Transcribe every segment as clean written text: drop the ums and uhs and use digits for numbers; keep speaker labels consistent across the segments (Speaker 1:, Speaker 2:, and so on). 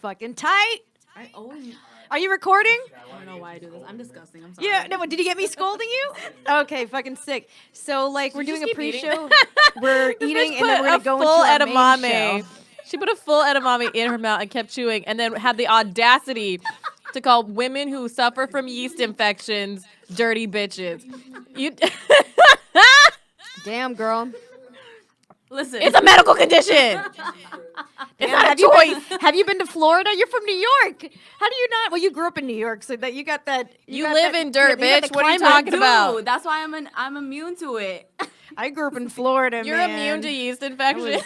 Speaker 1: fucking tight.
Speaker 2: I always.
Speaker 1: Are you recording?
Speaker 2: I don't know why I do this. I'm disgusting. I'm sorry.
Speaker 1: Yeah. No. Did you get me scolding you? Okay. Fucking sick. So like we're doing a pre-show. We're eating and then we're gonna go into our main show.
Speaker 3: She put a full edamame in her mouth and kept chewing, and then had the audacity to call women who suffer from yeast infections dirty bitches. You.
Speaker 1: Damn, girl.
Speaker 2: Listen,
Speaker 3: It's a medical condition. It's not a choice.
Speaker 1: Have you been to Florida? You're from New York. How do you not? Well, you grew up in New York, so that you got that.
Speaker 3: You
Speaker 1: got
Speaker 3: live
Speaker 1: that-
Speaker 3: in dirt,
Speaker 1: you got
Speaker 3: bitch.
Speaker 1: the
Speaker 3: What are you
Speaker 1: climate.
Speaker 3: talking about?
Speaker 2: Dude, that's why I'm immune to it.
Speaker 1: I grew up in Florida.
Speaker 3: You're
Speaker 1: man.
Speaker 3: immune to yeast infections.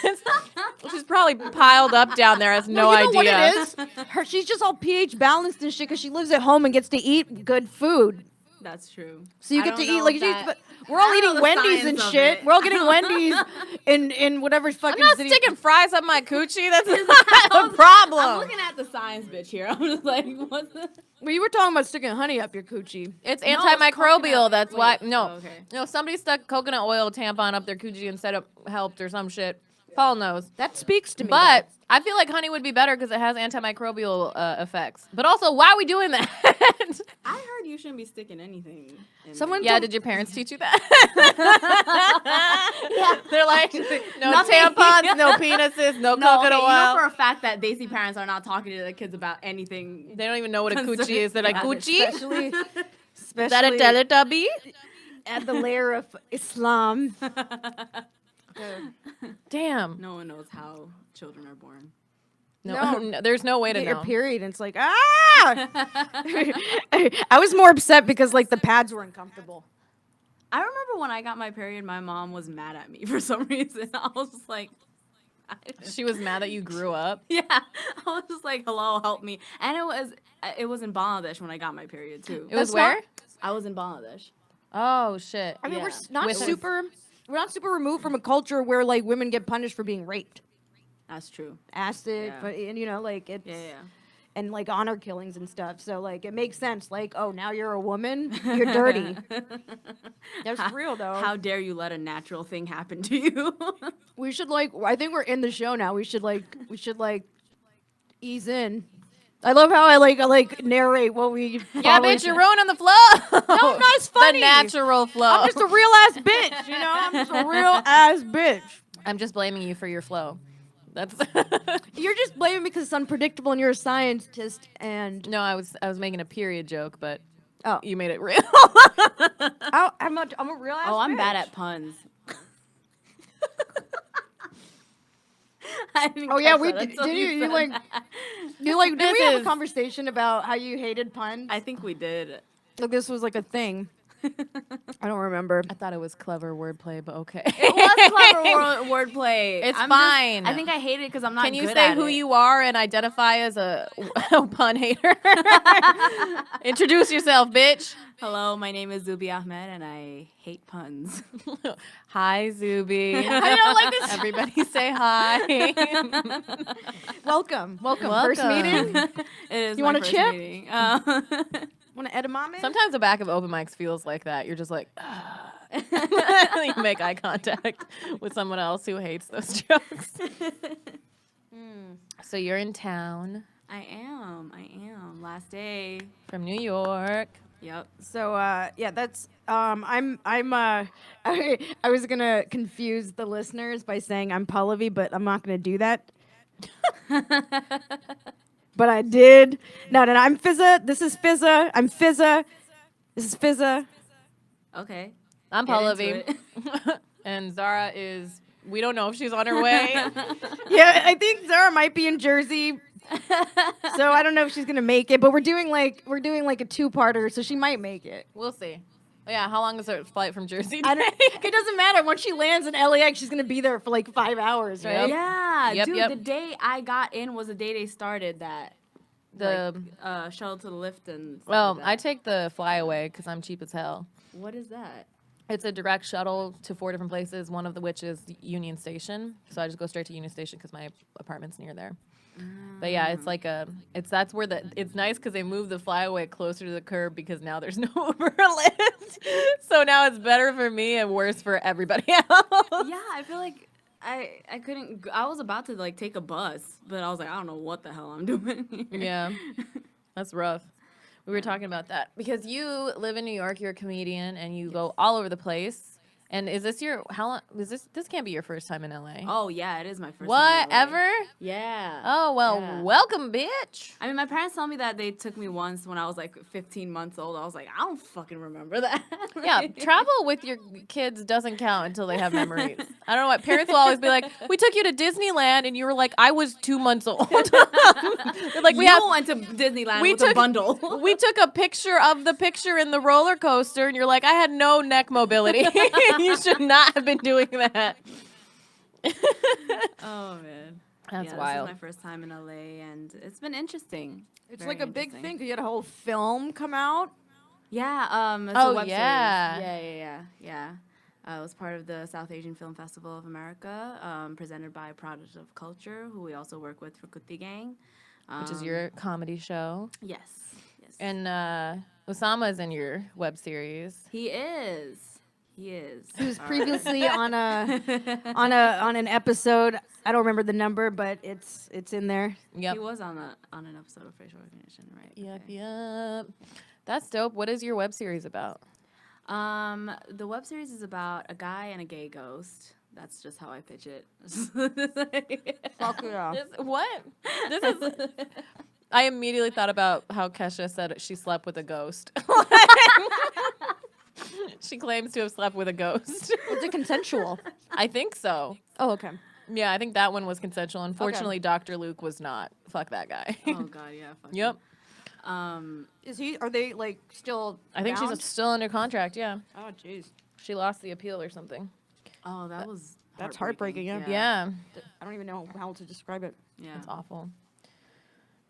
Speaker 3: She's probably piled up down there. Has no
Speaker 1: you know
Speaker 3: idea.
Speaker 1: what it is? She's just all pH balanced and shit because she lives at home and gets to eat good food.
Speaker 2: That's true.
Speaker 1: So you
Speaker 2: I
Speaker 1: get
Speaker 2: don't
Speaker 1: to
Speaker 2: know
Speaker 1: eat like
Speaker 2: if
Speaker 1: you.
Speaker 2: that-
Speaker 1: But we're all
Speaker 2: I don't
Speaker 1: eating
Speaker 2: know the
Speaker 1: Wendy's and
Speaker 2: science of
Speaker 1: shit.
Speaker 2: it.
Speaker 1: We're all getting Wendy's in whatever fucking
Speaker 3: I'm not
Speaker 1: city.
Speaker 3: sticking fries up my coochie. That's not the problem.
Speaker 2: I'm looking at the science bitch here. I'm just like, what's the...
Speaker 1: Well, you were talking about sticking honey up your coochie.
Speaker 3: It's
Speaker 2: No, it's
Speaker 3: antimicrobial.
Speaker 2: coconut.
Speaker 3: That's
Speaker 2: Wait.
Speaker 3: why. No,
Speaker 2: Oh, okay.
Speaker 3: no. Somebody stuck coconut oil tampon up their coochie and said it helped or some shit. Paul knows.
Speaker 1: That speaks to me.
Speaker 3: But I feel like honey would be better because it has antimicrobial effects. But also, why are we doing that?
Speaker 2: I heard you shouldn't be sticking anything.
Speaker 1: Someone
Speaker 3: Yeah,
Speaker 1: told-
Speaker 3: did your parents teach you that? They're like, no
Speaker 2: Nothing.
Speaker 3: tampons, no penises, no coconut
Speaker 2: okay,
Speaker 3: oil.
Speaker 2: you know for a fact that Daisy parents are not talking to their kids about anything.
Speaker 3: They don't even know what a coochie is. They're like,
Speaker 2: Yeah,
Speaker 3: coochie?
Speaker 1: especially,
Speaker 3: Is that a
Speaker 1: especially
Speaker 3: Teletubby?
Speaker 1: at the layer of Islam.
Speaker 3: Damn.
Speaker 2: No one knows how children are born.
Speaker 3: No, no, there's no way to
Speaker 1: Get
Speaker 3: know.
Speaker 1: your period, and it's like I was more upset because like the pads were uncomfortable.
Speaker 2: I remember when I got my period, my mom was mad at me for some reason. I was just like,
Speaker 3: She was mad that you grew up.
Speaker 2: yeah. I was just like, hello, help me. And it was in Bangladesh when I got my period too.
Speaker 3: It was
Speaker 1: That's
Speaker 3: where?
Speaker 1: not-
Speaker 2: I was in Bangladesh.
Speaker 3: Oh, shit.
Speaker 1: I mean,
Speaker 2: Yeah.
Speaker 1: not
Speaker 3: With-
Speaker 1: super. We're not super removed from a culture where like women get punished for being raped,
Speaker 2: That's true.
Speaker 1: acid,
Speaker 2: Yeah.
Speaker 1: but and you know like it's
Speaker 2: Yeah.
Speaker 1: and like honor killings and stuff. So like it makes sense. Like oh now you're a woman, you're dirty. That's real though.
Speaker 2: How dare you let a natural thing happen to you?
Speaker 1: We should like. I think we're in the show now. We should like ease in. I love how I like narrate what we.
Speaker 3: Yeah,
Speaker 1: follow
Speaker 3: bitch,
Speaker 1: each-
Speaker 3: you're ruining the flow.
Speaker 1: No, not as funny.
Speaker 3: The natural flow.
Speaker 1: I'm just a real ass bitch. You know, I'm just a real ass bitch.
Speaker 3: I'm just blaming you for your flow. That's
Speaker 1: You're just blaming me because it's unpredictable, and you're a scientist. And
Speaker 3: No, I was making a period joke, but
Speaker 1: oh,
Speaker 3: you made it real.
Speaker 1: I'm a real ass.
Speaker 2: Oh, I'm bad
Speaker 1: bitch.
Speaker 2: at puns. I didn't
Speaker 1: Oh yeah,
Speaker 2: catch
Speaker 1: we
Speaker 2: that
Speaker 1: did.
Speaker 2: until
Speaker 1: Did you
Speaker 2: said
Speaker 1: like?
Speaker 2: that.
Speaker 1: You like? Did
Speaker 3: This
Speaker 1: we have a
Speaker 3: is-
Speaker 1: conversation about how you hated puns?
Speaker 2: I think we did.
Speaker 1: Like this was like a thing. I don't remember.
Speaker 3: I thought it was clever wordplay, but okay.
Speaker 2: It was clever wordplay.
Speaker 3: It's
Speaker 2: I'm
Speaker 3: fine.
Speaker 2: I think I hate it because I'm not
Speaker 3: Can you
Speaker 2: good
Speaker 3: say
Speaker 2: at
Speaker 3: who
Speaker 2: it.
Speaker 3: you are and identify as a pun hater? Introduce yourself, bitch.
Speaker 2: Hello, my name is Zubi Ahmed, and I hate puns.
Speaker 3: Hi, Zubi.
Speaker 1: I don't like this.
Speaker 3: Everybody say hi.
Speaker 1: Welcome. First
Speaker 3: Welcome.
Speaker 1: meeting.
Speaker 2: It is
Speaker 1: You
Speaker 2: my
Speaker 1: want a
Speaker 2: first
Speaker 1: chip?
Speaker 2: meeting.
Speaker 1: Want to edamame?
Speaker 3: Sometimes the back of open mics feels like that. You're just like, you make eye contact with someone else who hates those jokes. So you're in town
Speaker 2: I am. Last day.
Speaker 3: from New York.
Speaker 2: Yep.
Speaker 1: So yeah, that's I was gonna confuse the listeners by saying I'm Pallavi, but I'm not gonna do that. But I did. No, I'm Fizza. This is Fizza. I'm Fizza. This is Fizza.
Speaker 2: Okay.
Speaker 3: I'm
Speaker 2: Get into
Speaker 3: Pallavi. And Zara is, we don't know if she's on her way.
Speaker 1: Yeah, I think Zara might be in Jersey. So I don't know if she's gonna make it, but we're doing like a two-parter, so she might make it.
Speaker 3: We'll see. Oh, yeah, how long is her flight from Jersey?
Speaker 1: It doesn't matter. Once she lands in LAX, she's gonna be there for like 5 hours, right?
Speaker 3: Yep.
Speaker 2: Yeah,
Speaker 3: Yep,
Speaker 2: dude.
Speaker 3: yep.
Speaker 2: The day I got in was the day they started that.
Speaker 3: The
Speaker 2: Shuttle to the lift and. stuff
Speaker 3: Well,
Speaker 2: like
Speaker 3: I
Speaker 2: that.
Speaker 3: take the flyaway because I'm cheap as hell.
Speaker 2: What is that?
Speaker 3: It's a direct shuttle to 4 different places, one of which is Union Station. So I just go straight to Union Station because my apartment's near there. But yeah, it's like that's where it's nice because they moved the flyaway closer to the curb because now there's no Uber or Lyft. So now it's better for me and worse for everybody else.
Speaker 2: Yeah, I feel like I couldn't. I was about to like take a bus, but I was like, I don't know what the hell I'm doing.
Speaker 3: Yeah, that's rough. We were talking about that because you live in New York. You're a comedian and you go all over the place. And is this your how long? Is this can't be your first time in LA?
Speaker 2: Oh yeah, it is my first.
Speaker 3: What
Speaker 2: time in LA.
Speaker 3: ever?
Speaker 2: Yeah.
Speaker 3: Oh well,
Speaker 2: Yeah.
Speaker 3: welcome, bitch.
Speaker 2: I mean, my parents told me that they took me once when I was like 15 months old. I was like, I don't fucking remember that.
Speaker 3: Yeah, travel with your kids doesn't count until they have memories. I don't know what parents will always be like. We took you to Disneyland, and you were like, I was 2 months old. Like we
Speaker 2: went to Disneyland
Speaker 3: we
Speaker 2: with
Speaker 3: took
Speaker 2: a bundle.
Speaker 3: We took a picture of the picture in the roller coaster, and you're like, I had no neck mobility. You should not have been doing that.
Speaker 2: Oh man,
Speaker 3: That's
Speaker 2: yeah,
Speaker 3: wild.
Speaker 2: This is my first time in LA, and it's been interesting.
Speaker 1: It's
Speaker 2: Very
Speaker 1: like a big
Speaker 2: interesting.
Speaker 1: thing. 'Cause you had a whole film come out.
Speaker 2: Yeah. It's
Speaker 3: Oh,
Speaker 2: a web
Speaker 3: yeah.
Speaker 2: series. Yeah. It was part of the South Asian Film Festival of America, presented by Product of Culture, who we also work with for Kutti Gang.
Speaker 3: Which is your comedy show.
Speaker 2: Yes.
Speaker 3: And Osama is in your web series.
Speaker 2: He is. He
Speaker 1: was previously on an episode. I don't remember the number, but it's in there.
Speaker 3: Yep.
Speaker 2: He was on an episode of Facial Recognition, right?
Speaker 3: Yep.
Speaker 2: Okay.
Speaker 3: Yep. That's dope. What is your web series about?
Speaker 2: The web series is about a guy and a gay ghost. That's just how I pitch it.
Speaker 1: Fuck yeah.
Speaker 3: What? This is. I immediately thought about how Kesha said she slept with a ghost. She claims to have slept with a ghost.
Speaker 1: Was it consensual?
Speaker 3: I think so.
Speaker 1: Oh, okay.
Speaker 3: Yeah, I think that one was consensual. Unfortunately, Dr. Luke was not. Fuck that guy.
Speaker 2: Oh God, yeah. Fuck
Speaker 3: Yep.
Speaker 2: him.
Speaker 1: Is he? Are they like still?
Speaker 3: I think
Speaker 1: bound?
Speaker 3: she's still under contract. Yeah.
Speaker 1: Oh, jeez.
Speaker 3: She lost the appeal or something.
Speaker 2: Oh, that was.
Speaker 1: That's heartbreaking, yeah.
Speaker 3: Yeah.
Speaker 1: I don't even know how to describe it.
Speaker 2: Yeah.
Speaker 3: It's awful.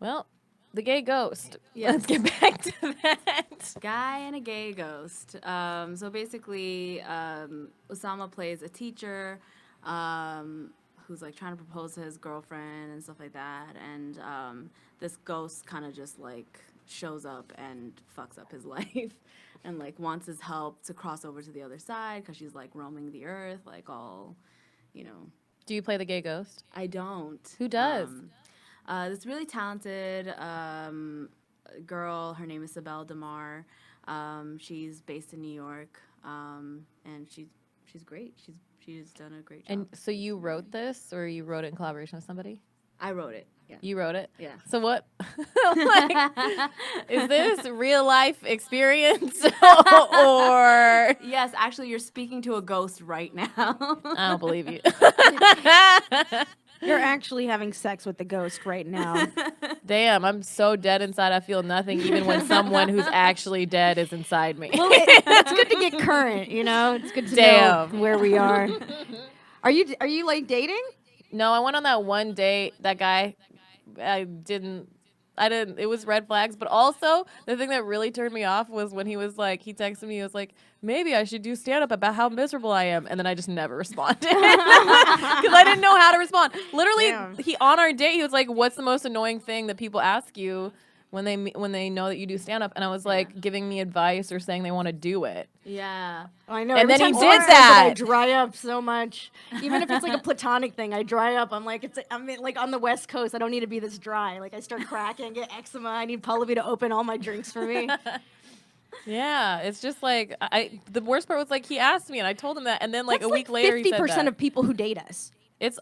Speaker 3: Well, the gay ghost.
Speaker 2: Yes.
Speaker 3: Let's get back to that.
Speaker 2: Guy and a gay ghost. So basically, Osama plays a teacher who's like trying to propose to his girlfriend and stuff like that. And this ghost kind of just like shows up and fucks up his life and like wants his help to cross over to the other side because she's like roaming the earth, like all, you know.
Speaker 3: Do you play the gay ghost?
Speaker 2: I don't.
Speaker 3: Who does?
Speaker 2: This really talented girl. Her name is Sibel Damar. She's based in New York, and she's great. She's done a great job.
Speaker 3: And so you wrote this, or you wrote it in collaboration with somebody?
Speaker 2: I wrote it. Yeah.
Speaker 3: You wrote it?
Speaker 2: Yeah.
Speaker 3: So what? Like, is this real life experience or?
Speaker 2: Yes, actually, you're speaking to a ghost right now.
Speaker 3: I don't believe you.
Speaker 1: You're actually having sex with the ghost right now.
Speaker 3: Damn, I'm so dead inside. I feel nothing, even when someone who's actually dead is inside me.
Speaker 1: Well, it's good to get current, you know. It's good to know where we are. Are you like dating?
Speaker 3: No, I went on that one date. That guy, I didn't. It was red flags, but also the thing that really turned me off was when he was like, he texted me, he was like, maybe I should do stand up about how miserable I am. And then I just never responded because I didn't know how to respond. Literally, on our date, he was like, what's the most annoying thing that people ask you when they know that you do stand up? And I was like, giving me advice or saying they want to do it.
Speaker 2: Yeah.
Speaker 1: I know.
Speaker 3: And
Speaker 1: Every
Speaker 3: then he
Speaker 1: time
Speaker 3: did
Speaker 1: someone says it, I
Speaker 3: that.
Speaker 1: dry up so much. Even if it's like a platonic thing, I dry up. I'm like on the West Coast. I don't need to be this dry. Like I start cracking, get eczema. I need Pallavi to open all my drinks for me.
Speaker 3: Yeah, it's just like the worst part was like he asked me and I told him that, and then like a week later he said
Speaker 1: 50% of people who date us.
Speaker 3: It's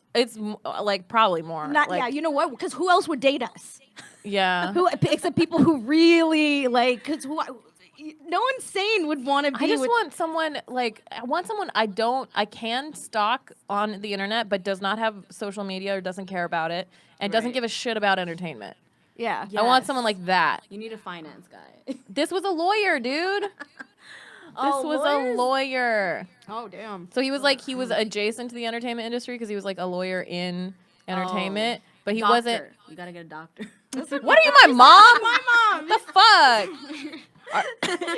Speaker 3: like probably more.
Speaker 1: Not
Speaker 3: like,
Speaker 1: yeah. You know what? Because who else would date us?
Speaker 3: Yeah.
Speaker 1: Who except people who really like? Because no one sane would want to be.
Speaker 3: I just
Speaker 1: with,
Speaker 3: want someone I can stalk on the internet, but does not have social media or doesn't care about it and doesn't give a shit about entertainment.
Speaker 1: Yeah.
Speaker 3: I want someone like that.
Speaker 2: You need a finance guy.
Speaker 3: This was a lawyer, dude. This was a lawyer.
Speaker 1: Oh damn.
Speaker 3: So he was adjacent to the entertainment industry because he was like a lawyer in entertainment, but he wasn't.
Speaker 2: You gotta get a doctor.
Speaker 3: What are you, my mom?
Speaker 1: My mom.
Speaker 3: The fuck?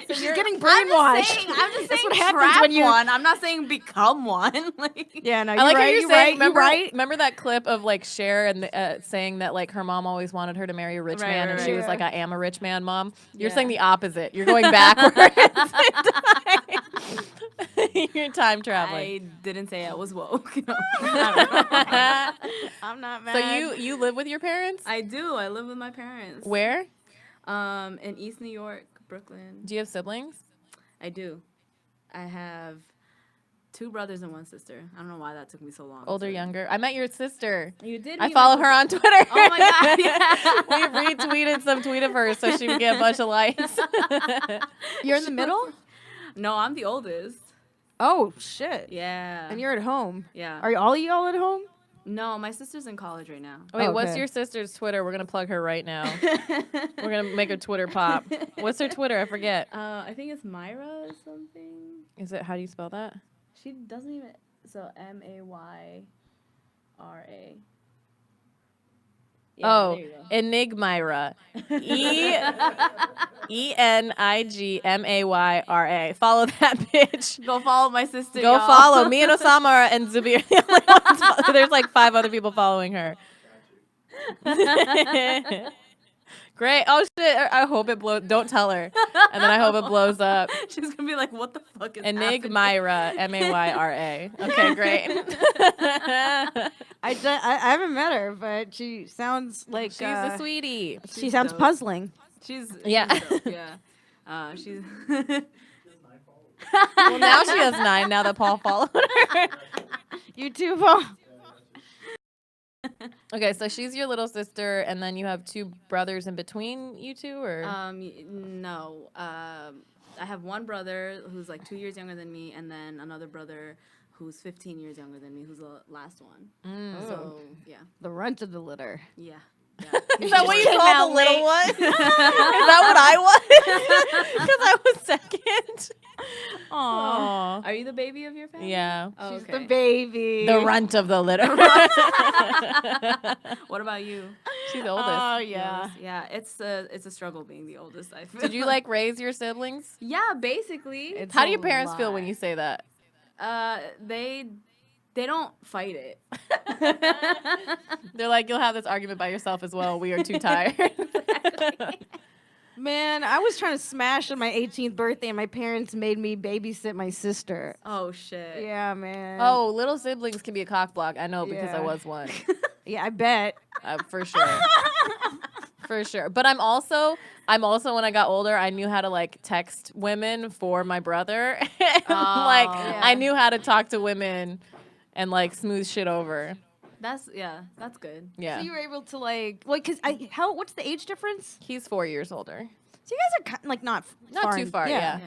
Speaker 1: She's getting brainwashed.
Speaker 2: I'm just saying
Speaker 1: what happens
Speaker 2: trap
Speaker 1: when you-
Speaker 2: one. I'm not saying become one. Like,
Speaker 1: Yeah, no,
Speaker 3: I
Speaker 1: you're
Speaker 3: like how
Speaker 1: right.
Speaker 3: you're
Speaker 1: You're
Speaker 3: saying.
Speaker 1: right.
Speaker 3: Remember,
Speaker 1: You're right.
Speaker 3: remember that clip of like Cher and saying that like her mom always wanted her to marry a rich
Speaker 2: Right,
Speaker 3: man,
Speaker 2: right,
Speaker 3: and she was
Speaker 1: right.
Speaker 3: like, "I am a rich man, mom." You're
Speaker 2: Yeah.
Speaker 3: saying the opposite. You're going backwards. You're time traveling.
Speaker 2: I didn't say I was woke. No.
Speaker 1: I'm not mad.
Speaker 3: So you live with your parents?
Speaker 2: I do. I live with my parents.
Speaker 3: Where?
Speaker 2: In East New York, Brooklyn.
Speaker 3: Do you have siblings?
Speaker 2: I do. I have 2 brothers and 1 sister. I don't know why that took me so long.
Speaker 3: Older, younger? I met your sister.
Speaker 2: You did.
Speaker 3: I
Speaker 2: meet
Speaker 3: follow
Speaker 2: my
Speaker 3: her on
Speaker 2: sister.
Speaker 3: Twitter.
Speaker 2: Oh my god! Yeah.
Speaker 3: We retweeted some tweet of hers so she would get a bunch of likes.
Speaker 1: You're in the middle?
Speaker 2: No, I'm the oldest.
Speaker 1: Oh, shit.
Speaker 2: Yeah.
Speaker 1: And you're at home.
Speaker 2: Yeah.
Speaker 1: Are all y'all at home?
Speaker 2: No, my sister's in college right now.
Speaker 3: Wait, what's
Speaker 1: Okay.
Speaker 3: your sister's Twitter? We're gonna plug her right now. We're gonna make her Twitter pop. What's her Twitter? I forget.
Speaker 2: I think it's Myra or something.
Speaker 3: Is it? How do you spell that?
Speaker 2: She doesn't even. So Mayra. Yeah,
Speaker 3: Oh,
Speaker 2: there you go.
Speaker 3: Enigmyra. Enigmayra. Follow that bitch.
Speaker 2: Go follow my sister.
Speaker 3: Go
Speaker 2: y'all.
Speaker 3: follow me and Osama and Zubi. Are the only ones There's like 5 other people following her. Great. Oh shit. I hope it blows. Don't tell her. And then I hope it blows up.
Speaker 2: She's gonna be like, "What the fuck is happening?"
Speaker 3: Enigmyra. Mayra. Okay, great.
Speaker 1: I haven't met her, but she sounds like
Speaker 3: She's a sweetie.
Speaker 1: she
Speaker 2: She's
Speaker 1: sounds
Speaker 2: dope.
Speaker 1: puzzling.
Speaker 2: She's
Speaker 3: Yeah.
Speaker 2: She's dope, yeah. She's.
Speaker 3: Well, now she has 9. Now that Paul followed her.
Speaker 1: You too, Paul.
Speaker 3: Okay, so she's your little sister, and then you have 2 brothers in between you two, or
Speaker 2: No. I have one brother who's like 2 years younger than me, and then another brother who's 15 years younger than me, who's the last one. So yeah,
Speaker 1: The runt of the litter.
Speaker 2: yeah.
Speaker 3: is that what you
Speaker 1: came
Speaker 3: call
Speaker 1: out
Speaker 3: the little
Speaker 1: late.
Speaker 3: one? Is that what I was? Because I was second. Aww.
Speaker 2: Are you the baby of your family?
Speaker 3: Yeah.
Speaker 2: Oh,
Speaker 1: She's
Speaker 2: okay.
Speaker 1: the baby.
Speaker 3: The runt of the litter.
Speaker 2: What about you?
Speaker 3: She's the oldest.
Speaker 1: Oh yeah.
Speaker 2: Yeah, it's a struggle being the oldest. I feel.
Speaker 3: Did you like raise your siblings?
Speaker 2: Yeah, basically.
Speaker 1: It's
Speaker 3: How do
Speaker 1: a
Speaker 3: your parents feel
Speaker 1: lot.
Speaker 3: when you say that?
Speaker 2: They don't fight it.
Speaker 3: They're like, you'll have this argument by yourself as well. We are too tired.
Speaker 1: Man, I was trying to smash on my 18th birthday, and my parents made me babysit my sister.
Speaker 2: Oh shit.
Speaker 1: Yeah, man.
Speaker 3: Oh, little siblings can be a cock block. I know because I
Speaker 1: Yeah.
Speaker 3: was one.
Speaker 1: yeah, I bet.
Speaker 3: For sure. For sure. But I'm also when I got older, I knew how to like text women for my brother. And, like
Speaker 1: yeah.
Speaker 3: I knew how to talk to women and like smooth shit over.
Speaker 2: That's good.
Speaker 3: Yeah.
Speaker 1: So you were able to like, cause what's the age difference?
Speaker 3: He's 4 years older.
Speaker 1: So you guys are like not
Speaker 3: Too far, yeah.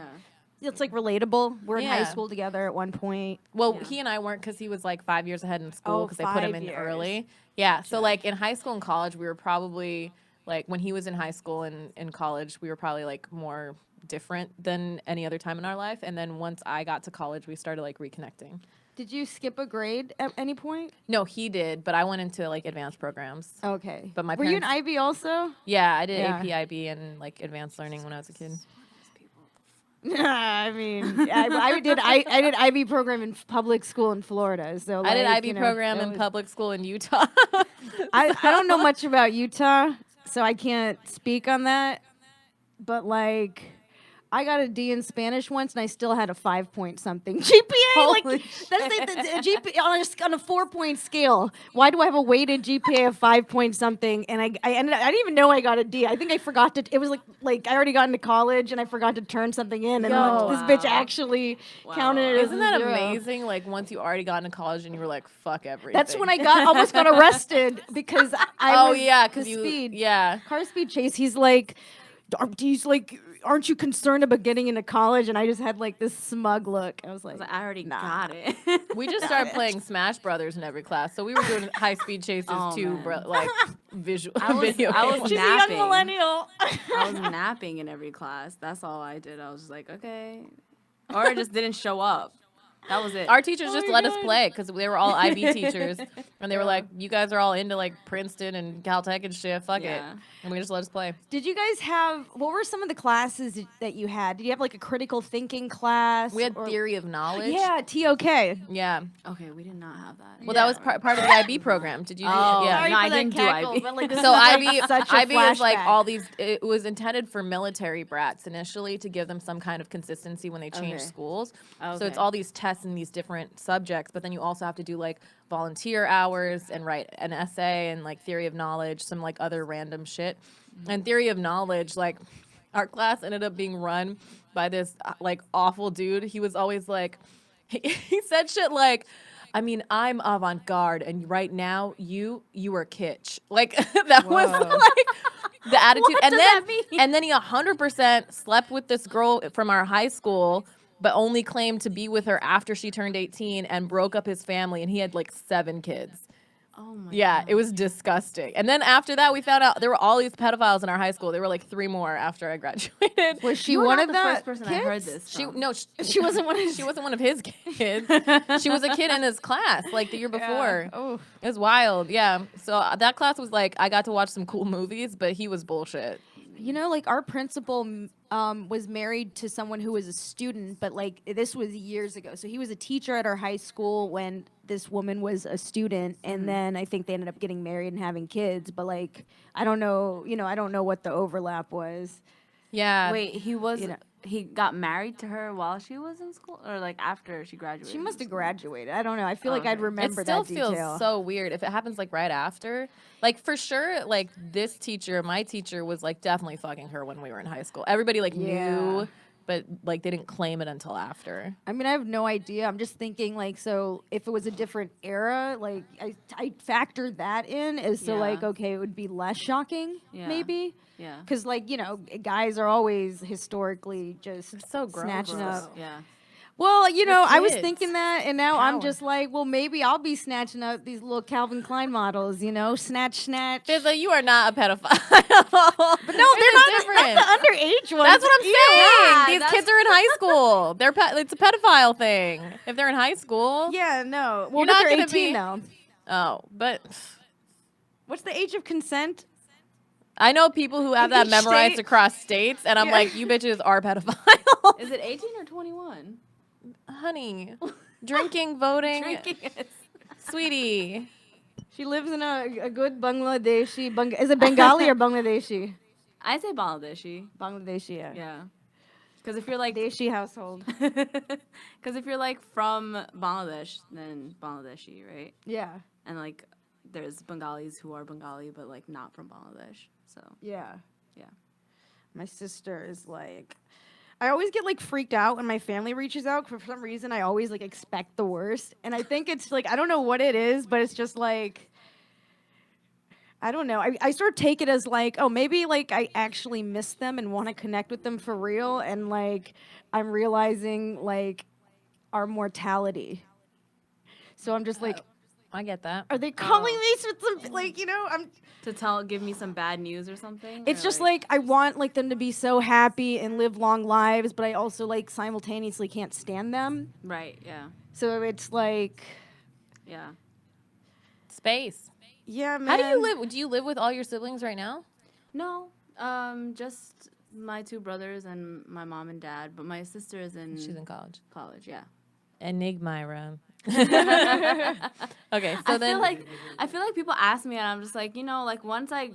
Speaker 1: It's like relatable. We're in high
Speaker 3: Yeah.
Speaker 1: school together at one point.
Speaker 3: Well,
Speaker 2: Yeah.
Speaker 3: he and I weren't because he was like 5 years ahead in school
Speaker 1: Oh,
Speaker 3: because they put him
Speaker 1: 5
Speaker 3: in
Speaker 1: years.
Speaker 3: early. Yeah. So like in high school and college, we were probably like when he was in high school and in college, we were probably like more different than any other time in our life. And then once I got to college, we started like reconnecting.
Speaker 1: Did you skip a grade at any point?
Speaker 3: No, he did, but I went into like advanced programs.
Speaker 1: Okay.
Speaker 3: But my
Speaker 1: were you an
Speaker 3: parents-
Speaker 1: IB also?
Speaker 3: Yeah, I did
Speaker 1: Yeah.
Speaker 3: AP IB and like advanced learning when I was a kid.
Speaker 1: I mean, I did IB program in public school in Florida. So
Speaker 3: I did
Speaker 1: like,
Speaker 3: IB
Speaker 1: you know,
Speaker 3: program
Speaker 1: that
Speaker 3: in
Speaker 1: was-
Speaker 3: public school in Utah.
Speaker 1: I don't know much about Utah, so I can't speak on that. But like, I got a D in Spanish once, and I still had a 5-point something GPA.
Speaker 2: Holy
Speaker 1: Like that's the GPA on a 4-point scale. Why do I have a weighted GPA of 5 something? And I didn't even know I got a D. I think I forgot to. It was like I already got into college, and I forgot to turn something in, and
Speaker 3: Yo.
Speaker 1: this bitch actually counted it as
Speaker 3: Isn't
Speaker 1: a
Speaker 3: that
Speaker 1: 0.
Speaker 3: amazing? Like once you already got into college and you were like, fuck everything.
Speaker 1: That's when I almost got arrested because I
Speaker 3: Oh
Speaker 1: was
Speaker 3: yeah,
Speaker 1: the
Speaker 3: because you
Speaker 1: speed.
Speaker 3: yeah.
Speaker 1: Car speed chase. He's like, aren't you concerned about getting into college? And I just had like this smug look. I was like,
Speaker 2: I already
Speaker 1: Nah.
Speaker 2: got it.
Speaker 3: We just started playing Smash Brothers in every class, so we were doing high speed chases
Speaker 2: Oh,
Speaker 3: too,
Speaker 2: man.
Speaker 3: bro. Like visual
Speaker 2: I was-
Speaker 3: video.
Speaker 2: I was
Speaker 3: games.
Speaker 1: she's
Speaker 2: napping.
Speaker 1: a young millennial.
Speaker 2: I was napping in every class. That's all I did. I was just like, okay. Or I just didn't show up. That was it.
Speaker 3: Our teachers
Speaker 1: Oh
Speaker 3: just
Speaker 1: my
Speaker 3: let us
Speaker 1: God.
Speaker 3: play because they were all IB teachers, and they were like, "You guys are all into like Princeton and Caltech and shit. Fuck it,"
Speaker 2: Yeah.
Speaker 3: and we just let us play.
Speaker 1: Did you guys have, what were some of the classes that you had? Did you have like a critical thinking class?
Speaker 3: We had
Speaker 1: or-
Speaker 3: theory of knowledge.
Speaker 1: Yeah, TOK.
Speaker 3: Yeah.
Speaker 2: Okay, we did not have that.
Speaker 3: Well, that was part of the IB program. Did you? Do,
Speaker 2: Oh,
Speaker 3: yeah.
Speaker 1: Sorry
Speaker 2: no,
Speaker 1: for
Speaker 2: I
Speaker 1: that
Speaker 2: didn't do
Speaker 1: cackle,
Speaker 2: IB.
Speaker 1: but like this
Speaker 3: So
Speaker 1: is
Speaker 3: IB,
Speaker 1: like such a
Speaker 3: IB is like
Speaker 1: flashback.
Speaker 3: all these. It was intended for military brats initially to give them some kind of consistency when they change
Speaker 2: Okay.
Speaker 3: schools. So
Speaker 2: Okay.
Speaker 3: it's all these tests in these different subjects, but then you also have to do like volunteer hours and write an essay and like theory of knowledge, some like other random shit. And theory of knowledge, like our class ended up being run by this like awful dude. He was always like, he said shit like, I mean, I'm avant-garde, and right now you are kitsch. Like that was like the attitude.
Speaker 2: What
Speaker 3: and
Speaker 2: does
Speaker 3: then
Speaker 2: that mean?
Speaker 3: and then he 100% slept with this girl from our high school, but only claimed to be with her after she turned 18 and broke up his family, and he had like 7 kids.
Speaker 2: Oh my
Speaker 3: Yeah,
Speaker 2: God.
Speaker 3: it was disgusting. And then after that, we found out there were all these pedophiles in our high school. There were like 3 more after I graduated.
Speaker 1: Was she
Speaker 2: You were
Speaker 1: one
Speaker 2: not
Speaker 1: of
Speaker 2: the
Speaker 1: that
Speaker 2: first person I
Speaker 1: kids?
Speaker 2: heard this
Speaker 3: She
Speaker 2: from.
Speaker 3: no,
Speaker 1: She wasn't one of
Speaker 3: she wasn't one of his kids. She was a kid in his class like the year before.
Speaker 1: Oh.
Speaker 3: It was wild. Yeah. So that class was like I got to watch some cool movies, but he was bullshit.
Speaker 1: You know, like our principal was married to someone who was a student, but like this was years ago. So he was a teacher at our high school when this woman was a student, and then I think they ended up getting married and having kids. But like, I don't know, I don't know what the overlap was.
Speaker 3: Yeah.
Speaker 2: Wait, he was.
Speaker 1: You know.
Speaker 2: He got married to her while she was in school, or like after she graduated.
Speaker 1: She must
Speaker 2: from
Speaker 1: have
Speaker 2: school?
Speaker 1: graduated. I don't know. I feel like I'd
Speaker 2: Okay.
Speaker 1: remember
Speaker 3: it still
Speaker 1: that detail.
Speaker 3: feels so weird if it happens like right after. Like for sure, like this teacher, my teacher was like definitely fucking her when we were in high school. Everybody like
Speaker 1: Yeah.
Speaker 3: knew, but like they didn't claim it until after.
Speaker 1: I mean, I have no idea. I'm just thinking, like, so if it was a different era, like, I factored that in as so,
Speaker 2: Yeah.
Speaker 1: like, okay, it would be less shocking,
Speaker 2: Yeah.
Speaker 1: maybe.
Speaker 2: Yeah.
Speaker 1: Because, like, guys are always historically just
Speaker 3: so gross.
Speaker 1: snatching
Speaker 2: Gross.
Speaker 1: up.
Speaker 2: Yeah.
Speaker 1: Well, I was
Speaker 3: kids.
Speaker 1: thinking that, and now I'm
Speaker 3: Power.
Speaker 1: just like, well, maybe I'll be snatching up these little Calvin Klein models, snatch.
Speaker 3: Fizza, you are not a pedophile.
Speaker 1: But no, they're not
Speaker 3: different.
Speaker 1: the underage ones.
Speaker 3: That's what I'm saying.
Speaker 2: Yeah,
Speaker 3: These
Speaker 2: that's-
Speaker 3: kids are in high school. It's a pedophile thing. If they're in high school.
Speaker 1: Yeah, no. Well,
Speaker 3: You're
Speaker 1: but
Speaker 3: not
Speaker 1: they're
Speaker 3: gonna
Speaker 1: 18
Speaker 3: be-
Speaker 1: though.
Speaker 3: Oh, but
Speaker 1: What's the age of consent?
Speaker 3: I know people who have
Speaker 1: In
Speaker 3: that
Speaker 1: each
Speaker 3: memorized
Speaker 1: state?
Speaker 3: across states, and I'm
Speaker 1: Yeah.
Speaker 3: like, you bitches are pedophiles.
Speaker 2: Is it 18 or 21?
Speaker 3: Honey, drinking, voting,
Speaker 2: Drinking is.
Speaker 3: sweetie.
Speaker 1: She lives in a good Bangladeshi. Is it Bengali or Bangladeshi?
Speaker 2: I say Bangladeshi.
Speaker 1: Bangladeshi, yeah.
Speaker 2: Yeah. Because if you're like,
Speaker 1: Bangladeshi household.
Speaker 2: because if you're like from Bangladesh, then Bangladeshi, right?
Speaker 1: Yeah,
Speaker 2: And like, there's Bengalis who are Bengali, but like not from Bangladesh. So
Speaker 1: yeah.
Speaker 2: yeah.
Speaker 1: My sister is like, I always get like freaked out when my family reaches out. For some reason, I always like expect the worst, and I think it's like I don't know what it is, but it's just like I don't know. I sort of take it as like, oh, maybe like I actually miss them and want to connect with them for real, and like I'm realizing like our mortality. So I'm just like,
Speaker 3: I get that.
Speaker 1: are they calling me with some like I'm.
Speaker 2: To give me some bad news or something.
Speaker 1: It's
Speaker 2: or,
Speaker 1: just like I want like them to be so happy and live long lives, but I also like simultaneously can't stand them.
Speaker 2: right. Yeah.
Speaker 1: So it's like,
Speaker 2: Yeah.
Speaker 3: Space.
Speaker 1: yeah, man.
Speaker 3: How do you live? Do you live with all your siblings right now?
Speaker 2: No. Just my 2 brothers and my mom and dad. But my sister is in.
Speaker 3: She's in college.
Speaker 2: college. Yeah.
Speaker 3: Enigmyra. Okay, so
Speaker 2: I
Speaker 3: then
Speaker 2: feel like people ask me, and I'm just like, like once I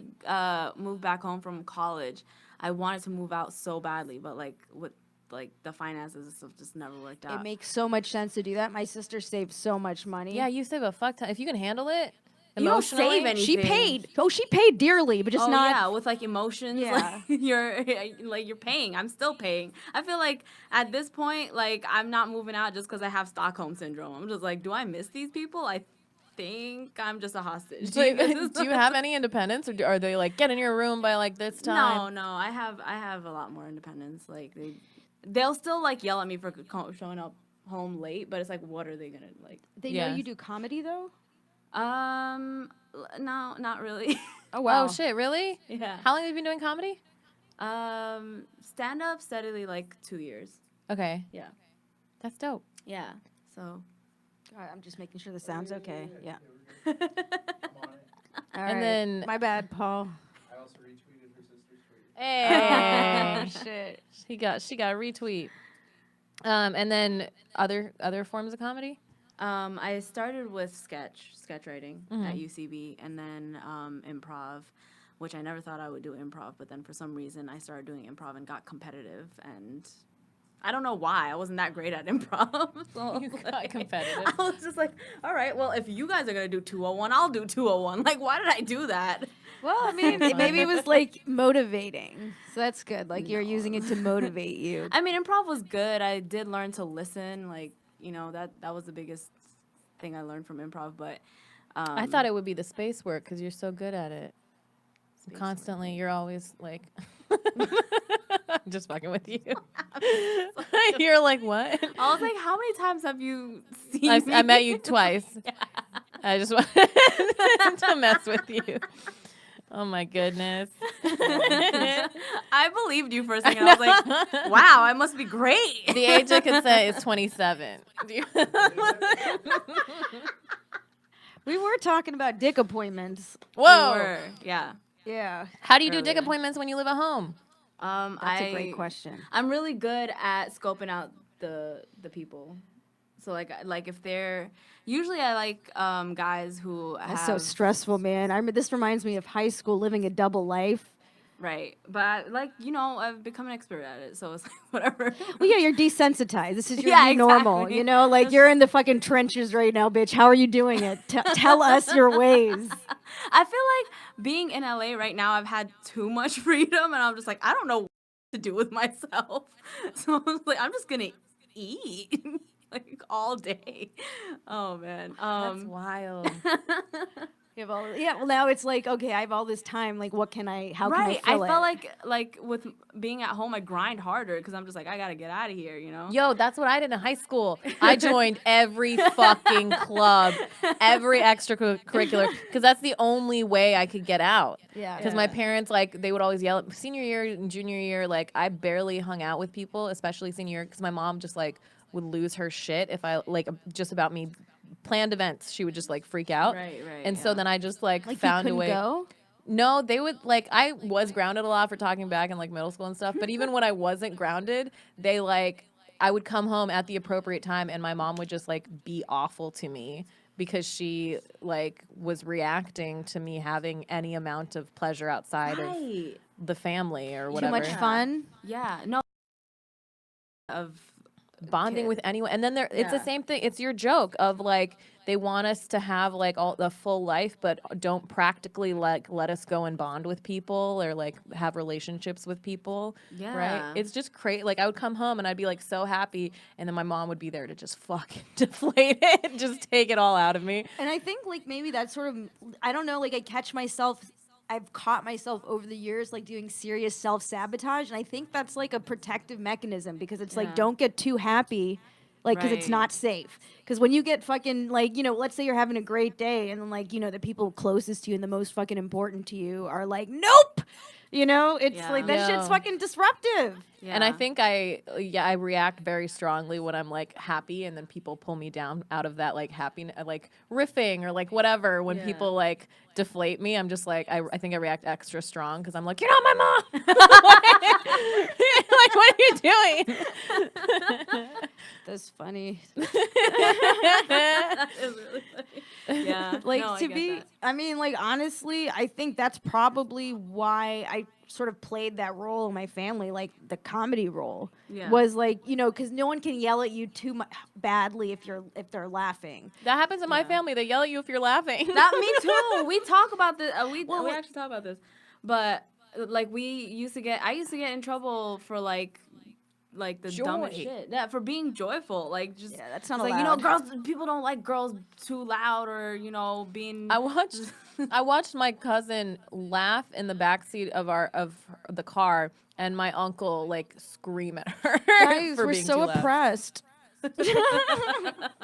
Speaker 2: moved back home from college, I wanted to move out so badly, but like with like the finances and stuff just never worked out.
Speaker 1: It makes so much sense to do that. My sister saved so much money.
Speaker 3: yeah, you save a fuck ton. If you can handle it,
Speaker 2: You don't save
Speaker 3: emotionally,
Speaker 2: any-
Speaker 1: she
Speaker 2: anything.
Speaker 1: paid. Oh, she paid dearly, but just
Speaker 2: oh
Speaker 1: not.
Speaker 2: yeah, with like emotions,
Speaker 1: Yeah.
Speaker 2: like you're paying. I'm still paying. I feel like at this point, like I'm not moving out just because I have Stockholm syndrome. I'm just like, do I miss these people? I think I'm just a hostage.
Speaker 3: Do you have any independence, or are they like get in your room by like this time?
Speaker 2: No, I have a lot more independence. Like they'll still like yell at me for showing up home late, but it's like, what are they gonna like?
Speaker 1: They
Speaker 3: Yeah.
Speaker 1: know you do comedy though.
Speaker 2: No, not really.
Speaker 1: Oh wow.
Speaker 3: Oh shit, really?
Speaker 2: Yeah.
Speaker 3: How long have you been doing comedy?
Speaker 2: Stand up steadily like 2 years.
Speaker 3: Okay,
Speaker 2: Yeah.
Speaker 3: that's dope.
Speaker 2: Yeah. So.
Speaker 1: God, I'm just making sure the sound's okay. Yeah.
Speaker 4: I'm on it.
Speaker 1: All
Speaker 3: And
Speaker 1: right.
Speaker 3: then-
Speaker 1: my bad, Paul.
Speaker 4: I also retweeted her sister's tweet.
Speaker 3: Hey,
Speaker 1: Shit.
Speaker 3: she got a retweet. And then other forms of comedy.
Speaker 2: I started with sketch writing at UCB, and then improv, which I never thought I would do improv, but then for some reason I started doing improv and got competitive, and I don't know why. I wasn't that great at improv. So
Speaker 3: You got competitive.
Speaker 2: I was just like, all right, well, if you guys are going to do 201, I'll do 201. Like, why did I do that?
Speaker 1: Well, I mean, maybe it was like motivating. So that's good. Like you're using it to motivate you.
Speaker 2: I mean, improv was good. I did learn to listen. Like, you know, that was the biggest thing I learned from improv. But
Speaker 3: I thought it would be the space work because you're so good at it. Constantly, you're always like, I'm just fucking with you. You're like, what?
Speaker 2: I was like, how many times have you seen me?
Speaker 3: I met you twice. I just wanted to mess with you. Oh my goodness.
Speaker 2: I believed you for a second. I was like, wow, I must be great.
Speaker 3: The age of consent is 27.
Speaker 1: We were talking about dick appointments.
Speaker 3: Whoa.
Speaker 2: Yeah.
Speaker 1: Yeah.
Speaker 3: How do you do dick
Speaker 2: Earlier.
Speaker 3: appointments when you live at home?
Speaker 1: That's a great question.
Speaker 2: I'm really good at scoping out the people. So like if they're usually I like guys who have
Speaker 1: That's so stressful, man. I mean, this reminds me of high school, living a double life.
Speaker 2: right, but like you know I've become an expert at it, so it's like whatever.
Speaker 1: Well, yeah, you're desensitized. This is your
Speaker 2: Yeah,
Speaker 1: new normal.
Speaker 2: exactly.
Speaker 1: You know, like you're in the fucking trenches right now, bitch. How are you doing it? Tell us your ways.
Speaker 2: I feel like being in LA right now, I've had too much freedom, and I'm just like I don't know what to do with myself. So I was like, I'm just gonna eat. Like all day. Oh man.
Speaker 3: That's wild.
Speaker 1: You have well, now it's like, okay, I have all this time. Like, how can I fill
Speaker 2: I
Speaker 1: it?
Speaker 2: felt like with being at home, I grind harder because I'm just like I gotta get out of here, you know.
Speaker 3: Yo, that's what I did in high school. I joined every fucking club, every extracurricular, because that's the only way I could get out.
Speaker 1: Yeah.
Speaker 3: Because my parents, like, they would always yell at senior year and junior year. Like, I barely hung out with people, especially senior year, because my mom just, like, would lose her shit if I, like, just about me planned events. She would just, like, freak out.
Speaker 2: Right.
Speaker 3: And so then I just, like found
Speaker 1: you
Speaker 3: a way.
Speaker 1: Go?
Speaker 3: No, they would, like, I was grounded a lot for talking back in, like, middle school and stuff. But even when I wasn't grounded, they, like, I would come home at the appropriate time and my mom would just, like, be awful to me because she, like, was reacting to me having any amount of pleasure outside of the family or
Speaker 1: Too
Speaker 3: whatever.
Speaker 1: much fun?
Speaker 2: Yeah. No. Of
Speaker 3: Bonding with anyone. And then it's the
Speaker 2: Yeah.
Speaker 3: same thing. It's your joke of, like, they want us to have, like, all the full life, but don't practically, like, let us go and bond with people or, like, have relationships with people.
Speaker 2: Yeah.
Speaker 3: Right? It's just crazy. Like, I would come home and I'd be, like, so happy. And then my mom would be there to just fucking deflate it, just take it all out of me.
Speaker 1: And I think, like, maybe that's sort of, I don't know, like, I've caught myself over the years, like, doing serious self-sabotage. And I think that's, like, a protective mechanism because it's like,
Speaker 2: Yeah.
Speaker 1: don't get too happy. Like, because it's
Speaker 2: Right.
Speaker 1: not safe. Because when you get fucking, like, you know, let's say you're having a great day and then, like, you know, the people closest to you and the most fucking important to you are like, nope! You know, it's
Speaker 2: Yeah.
Speaker 1: like, that shit's
Speaker 3: Yeah.
Speaker 1: fucking disruptive.
Speaker 2: Yeah.
Speaker 3: And I think I react very strongly when I'm, like, happy and then people pull me down out of that, like, happiness, like, riffing or, like, whatever. When
Speaker 2: Yeah.
Speaker 3: people, like, deflate me, I'm just like, I think I react extra strong because I'm like, you're not my mom. Like, what are you doing?
Speaker 1: That's funny.
Speaker 2: That is really funny. Yeah.
Speaker 1: Like,
Speaker 2: No, I
Speaker 1: to
Speaker 2: get
Speaker 1: be,
Speaker 2: that.
Speaker 1: I mean, like, honestly, I think that's probably why I sort of played that role in my family, like the comedy role.
Speaker 2: Yeah.
Speaker 1: Was like, you know, because no one can yell at you too badly if they're laughing.
Speaker 3: That happens in my
Speaker 2: Yeah.
Speaker 3: family. They yell at you if you're laughing.
Speaker 2: That me too. We talk about this. We
Speaker 1: Well,
Speaker 2: actually talk about this, but like I used to get in trouble for like the dumbest
Speaker 3: Joy.
Speaker 2: shit. Yeah, for being joyful. Like just
Speaker 1: Yeah, that's not
Speaker 2: it's like, you know,
Speaker 1: allowed.
Speaker 2: people don't like girls too loud or you know being.
Speaker 3: I watched my cousin laugh in the backseat of the car, and my uncle, like, scream at her
Speaker 1: Guys,
Speaker 3: for
Speaker 1: we're
Speaker 3: being
Speaker 1: so
Speaker 3: too loud.
Speaker 1: oppressed.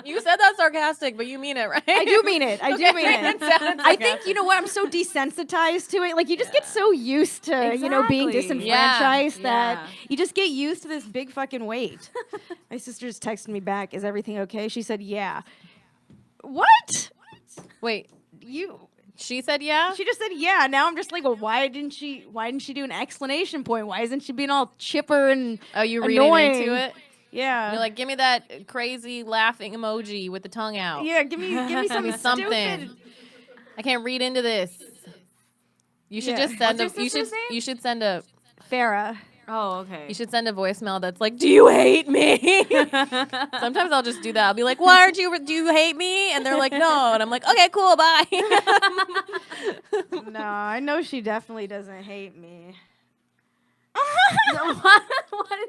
Speaker 3: You said that sarcastic, but you mean it, right?
Speaker 1: I do mean it. I do mean it.
Speaker 3: It sounded
Speaker 1: I think, you know what, I'm so desensitized to it. Like, you just get so used to, you know, being
Speaker 2: Exactly.
Speaker 1: disenfranchised that
Speaker 2: Yeah.
Speaker 1: you just get used to this big fucking weight. My sister just texted me back, is everything okay? She said, yeah. What?
Speaker 3: Wait,
Speaker 1: You...
Speaker 3: she said yeah?
Speaker 1: She just said yeah. Now I'm just like, well, why didn't she do an explanation point? Why isn't she being all chipper and
Speaker 3: Oh, you
Speaker 1: annoying?
Speaker 3: reading into it?
Speaker 1: Yeah.
Speaker 3: You're like, give me that crazy laughing emoji with the tongue out.
Speaker 1: yeah, give me something
Speaker 3: Something.
Speaker 1: stupid.
Speaker 3: I can't read into this. You should
Speaker 1: Yeah.
Speaker 3: just send
Speaker 2: What's
Speaker 3: a
Speaker 2: your
Speaker 3: you should
Speaker 2: sister's name?
Speaker 3: you should send a
Speaker 1: Farah.
Speaker 2: Oh, okay.
Speaker 3: you should send a voicemail that's like, do you hate me? Sometimes I'll just do that. I'll be like, do you hate me? And they're like, no. And I'm like, okay, cool, bye.
Speaker 1: No, I know she definitely doesn't hate me.
Speaker 2: why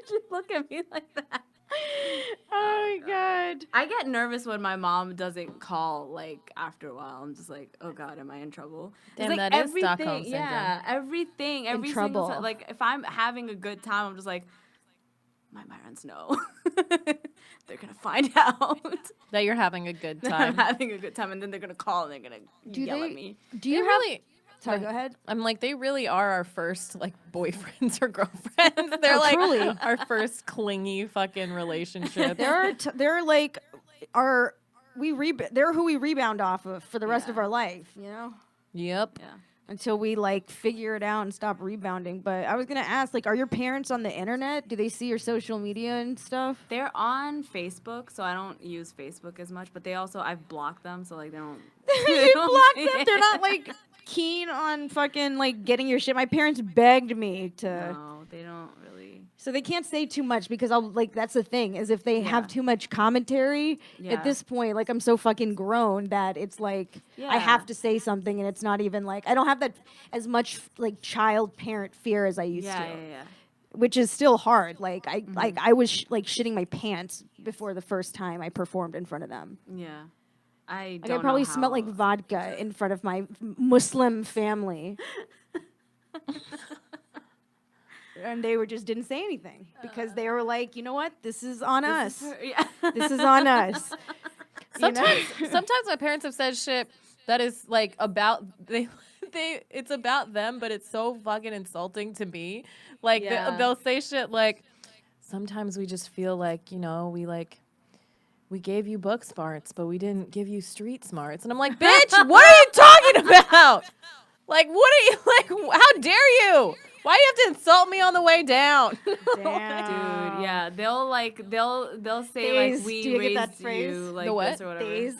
Speaker 2: did you look at me like that?
Speaker 1: Oh my god.
Speaker 2: I get nervous when my mom doesn't call, like, after a while. I'm just like, oh god, am I in trouble? It's
Speaker 3: Damn,
Speaker 2: like
Speaker 3: that is Stockholm
Speaker 2: everything- Yeah, everything, every single
Speaker 1: trouble.
Speaker 2: time. Like, if I'm having a good time, I'm just like, my parents know. They're gonna find out
Speaker 3: That you're having a good
Speaker 2: that I'm
Speaker 3: time.
Speaker 2: having a good time, and then they're gonna call and they're gonna yell at me.
Speaker 1: Do
Speaker 3: They
Speaker 1: you
Speaker 3: really
Speaker 1: Sorry, go ahead.
Speaker 3: I'm like, they really are our first like boyfriends or girlfriends. They're like
Speaker 1: truly.
Speaker 3: our first clingy fucking relationship.
Speaker 1: They're like they're who we rebound off of for the rest of
Speaker 2: Yeah.
Speaker 1: our life, you know?
Speaker 3: Yep.
Speaker 2: Yeah.
Speaker 1: Until we like figure it out and stop rebounding. But I was gonna ask, like, are your parents on the internet? Do they see your social media and stuff?
Speaker 2: They're on Facebook, so I don't use Facebook as much. But they also, I've blocked them, so like they don't.
Speaker 1: You
Speaker 2: don't
Speaker 1: block
Speaker 2: see
Speaker 1: them. They're
Speaker 2: it.
Speaker 1: not like keen on fucking like getting your shit. My parents begged me to,
Speaker 2: No, they don't really.
Speaker 1: so they can't say too much because I'll like that's the thing is if they have
Speaker 2: Yeah.
Speaker 1: too much commentary
Speaker 2: Yeah.
Speaker 1: at this point, like I'm so fucking grown that it's like I
Speaker 2: Yeah.
Speaker 1: have to say something and it's not even like I don't have that as much like child parent fear as I used
Speaker 2: Yeah,
Speaker 1: to.
Speaker 2: yeah, yeah.
Speaker 1: Which is still hard. Like I
Speaker 2: Mm-hmm.
Speaker 1: like I was like shitting my pants before the first time I performed in front of them.
Speaker 2: Yeah. I
Speaker 1: Like
Speaker 2: don't
Speaker 1: I probably
Speaker 2: know
Speaker 1: smelled like
Speaker 2: how-
Speaker 1: vodka in front of my Muslim family. And they just didn't say anything because they were like, you know what? This is on us.
Speaker 2: Yeah.
Speaker 1: This is on us. You know?
Speaker 3: Sometimes my parents have said shit that is like about they it's about them, but it's so fucking insulting to me. Like
Speaker 2: Yeah.
Speaker 3: they'll say shit like, sometimes we just feel like, you know, we gave you book smarts, but we didn't give you street smarts. And I'm like, bitch, what are you talking about? Like, what are you like? How dare you? Why do you have to insult me on the way down?
Speaker 1: Damn.
Speaker 2: Dude, yeah, they'll say
Speaker 1: Days.
Speaker 2: like we
Speaker 1: Do you get
Speaker 2: raised
Speaker 1: that phrase?
Speaker 2: you like
Speaker 3: The what?
Speaker 2: this or whatever.
Speaker 1: Days.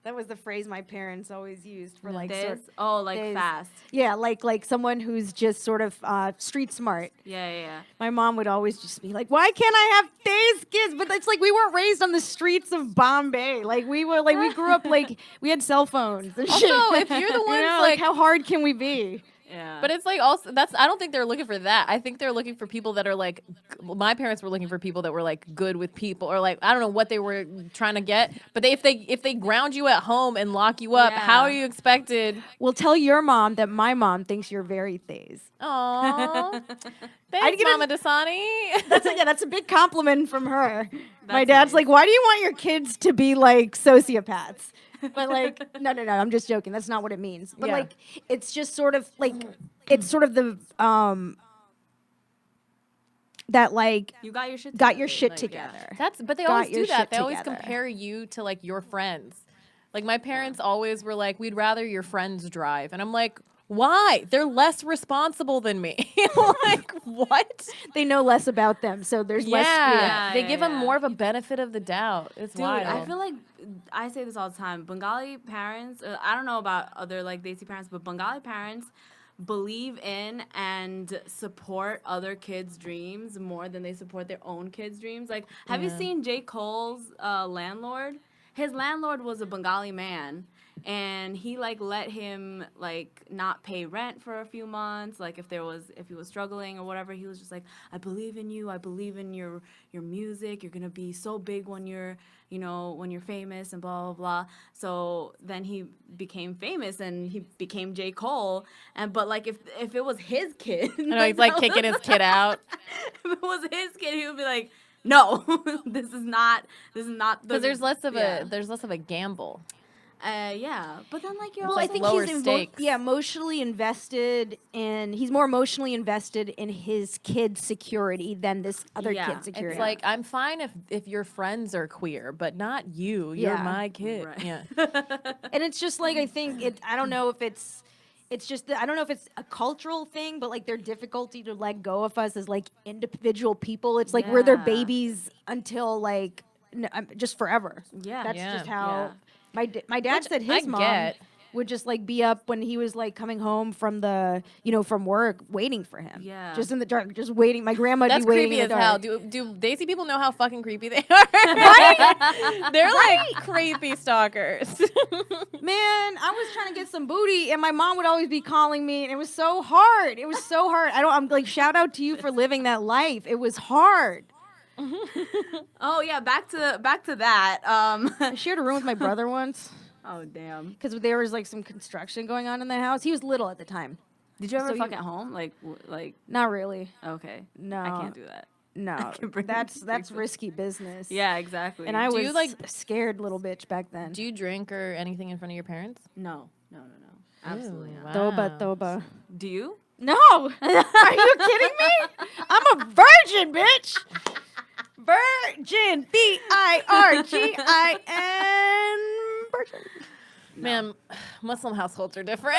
Speaker 1: That was the phrase my parents always used for like
Speaker 2: Days?
Speaker 1: sort
Speaker 2: Oh, like
Speaker 1: days.
Speaker 2: fast.
Speaker 1: yeah, like someone who's just sort of street smart.
Speaker 2: Yeah, yeah, yeah.
Speaker 1: My mom would always just be like, "Why can't I have days kids?" But it's like we weren't raised on the streets of Bombay. Like we grew up like we had cell phones and shit.
Speaker 3: Also, if you're the
Speaker 1: You
Speaker 3: ones
Speaker 1: know,
Speaker 3: like
Speaker 1: how hard can we be?
Speaker 2: Yeah.
Speaker 3: But it's like also I don't think they're looking for that. I think they're looking for people that are like my parents were looking for people that were like good with people or like I don't know what they were trying to get. But if they ground you at home and lock you up, how are
Speaker 2: Yeah.
Speaker 3: you expected?
Speaker 1: Well, tell your mom that my mom thinks you're very Thays.
Speaker 3: Aww. Thanks,
Speaker 1: get a-
Speaker 3: Mama Dasani.
Speaker 1: That's a big compliment from her. My
Speaker 2: That's
Speaker 1: dad's
Speaker 2: nice.
Speaker 1: like, "Why do you want your kids to be like sociopaths?" But like, no, I'm just joking. That's not what it means. But
Speaker 3: Yeah.
Speaker 1: like, it's just sort of like, it's sort of the that like
Speaker 2: you got your shit
Speaker 1: got your
Speaker 2: together,
Speaker 1: shit
Speaker 2: like,
Speaker 1: together.
Speaker 3: But they
Speaker 1: Got
Speaker 3: always
Speaker 1: your
Speaker 3: do that.
Speaker 1: shit
Speaker 3: They always
Speaker 1: together.
Speaker 3: compare you to like your friends. Like my parents always were like, we'd rather your friends drive. And I'm like, why? They're less responsible than me. Like, what?
Speaker 1: They know less about them, so there's less fear.
Speaker 2: Yeah,
Speaker 3: they
Speaker 2: yeah,
Speaker 3: give them
Speaker 2: yeah.
Speaker 3: more of a benefit of the doubt. It's
Speaker 2: Dude,
Speaker 3: wild.
Speaker 2: I feel like I say this all the time. Bengali parents, I don't know about other like Desi parents, but Bengali parents believe in and support other kids' dreams more than they support their own kids' dreams. Like, have you seen J. Cole's landlord? His landlord was a Bengali man, and he like let him like not pay rent for a few months. Like if he was struggling or whatever, he was just like, I believe in you. I believe in your music. You're gonna be so big when you're famous and blah blah blah. So then he became famous and he became J. Cole. But like if it was his kid,
Speaker 3: I know he's like kicking his kid out.
Speaker 2: if it was his kid, he would be like, No, this is not
Speaker 3: Because there's less of
Speaker 2: yeah.
Speaker 3: a gamble.
Speaker 2: Yeah, but then like you're
Speaker 1: Well,
Speaker 2: also
Speaker 1: I think
Speaker 3: lower
Speaker 1: he's
Speaker 3: stakes.
Speaker 1: emotionally invested in. He's more emotionally invested in his kid's security than this other
Speaker 2: Yeah,
Speaker 1: kid's security.
Speaker 3: It's like, I'm fine if your friends are queer, but not you. You're
Speaker 1: Yeah.
Speaker 3: my kid.
Speaker 2: Right.
Speaker 3: Yeah.
Speaker 1: and it's just like I think it. I don't know if it's just that I don't know if it's a cultural thing, but like their difficulty to let go of us as like individual people. It's like we're their
Speaker 2: Yeah.
Speaker 1: babies until like just forever.
Speaker 2: Yeah.
Speaker 1: That's
Speaker 3: Yeah.
Speaker 1: just how
Speaker 2: Yeah.
Speaker 1: my dad
Speaker 3: Which
Speaker 1: said his
Speaker 3: I
Speaker 1: mom
Speaker 3: get.
Speaker 1: would just like be up when he was like coming home from from work waiting for him.
Speaker 2: Yeah.
Speaker 1: Just in the dark, just waiting. My grandma'd
Speaker 3: That's
Speaker 1: be waiting
Speaker 3: creepy
Speaker 1: in
Speaker 3: as
Speaker 1: the
Speaker 3: hell.
Speaker 1: dark.
Speaker 3: Do Daisy people know how fucking creepy they are? Right? They're like creepy stalkers.
Speaker 1: Man, I was trying to get some booty, and my mom would always be calling me, and it was so hard. It was so hard. I'm like, shout out to you for living that life. It was hard.
Speaker 2: Oh yeah, back to that.
Speaker 1: I shared a room with my brother once
Speaker 2: Oh damn.
Speaker 1: because there was like some construction going on in the house. He was little at the time.
Speaker 2: Did you ever
Speaker 1: So
Speaker 2: fuck
Speaker 1: you-
Speaker 2: at home? Like
Speaker 1: Not really.
Speaker 2: okay.
Speaker 1: No,
Speaker 2: I can't do that.
Speaker 1: No,
Speaker 2: can bring
Speaker 1: that's
Speaker 2: people.
Speaker 1: risky business.
Speaker 2: Yeah, exactly.
Speaker 1: And I
Speaker 3: Do
Speaker 1: was
Speaker 3: you, like-
Speaker 1: a scared little bitch back then.
Speaker 3: Do you drink or anything in front of your parents?
Speaker 2: no. Absolutely
Speaker 3: Ooh,
Speaker 2: not.
Speaker 1: Toba,
Speaker 3: wow.
Speaker 1: toba.
Speaker 2: Do you?
Speaker 1: No, are you kidding me? I'm a virgin, bitch. Virgin, VIRGIN, virgin.
Speaker 3: Man, Muslim households are different.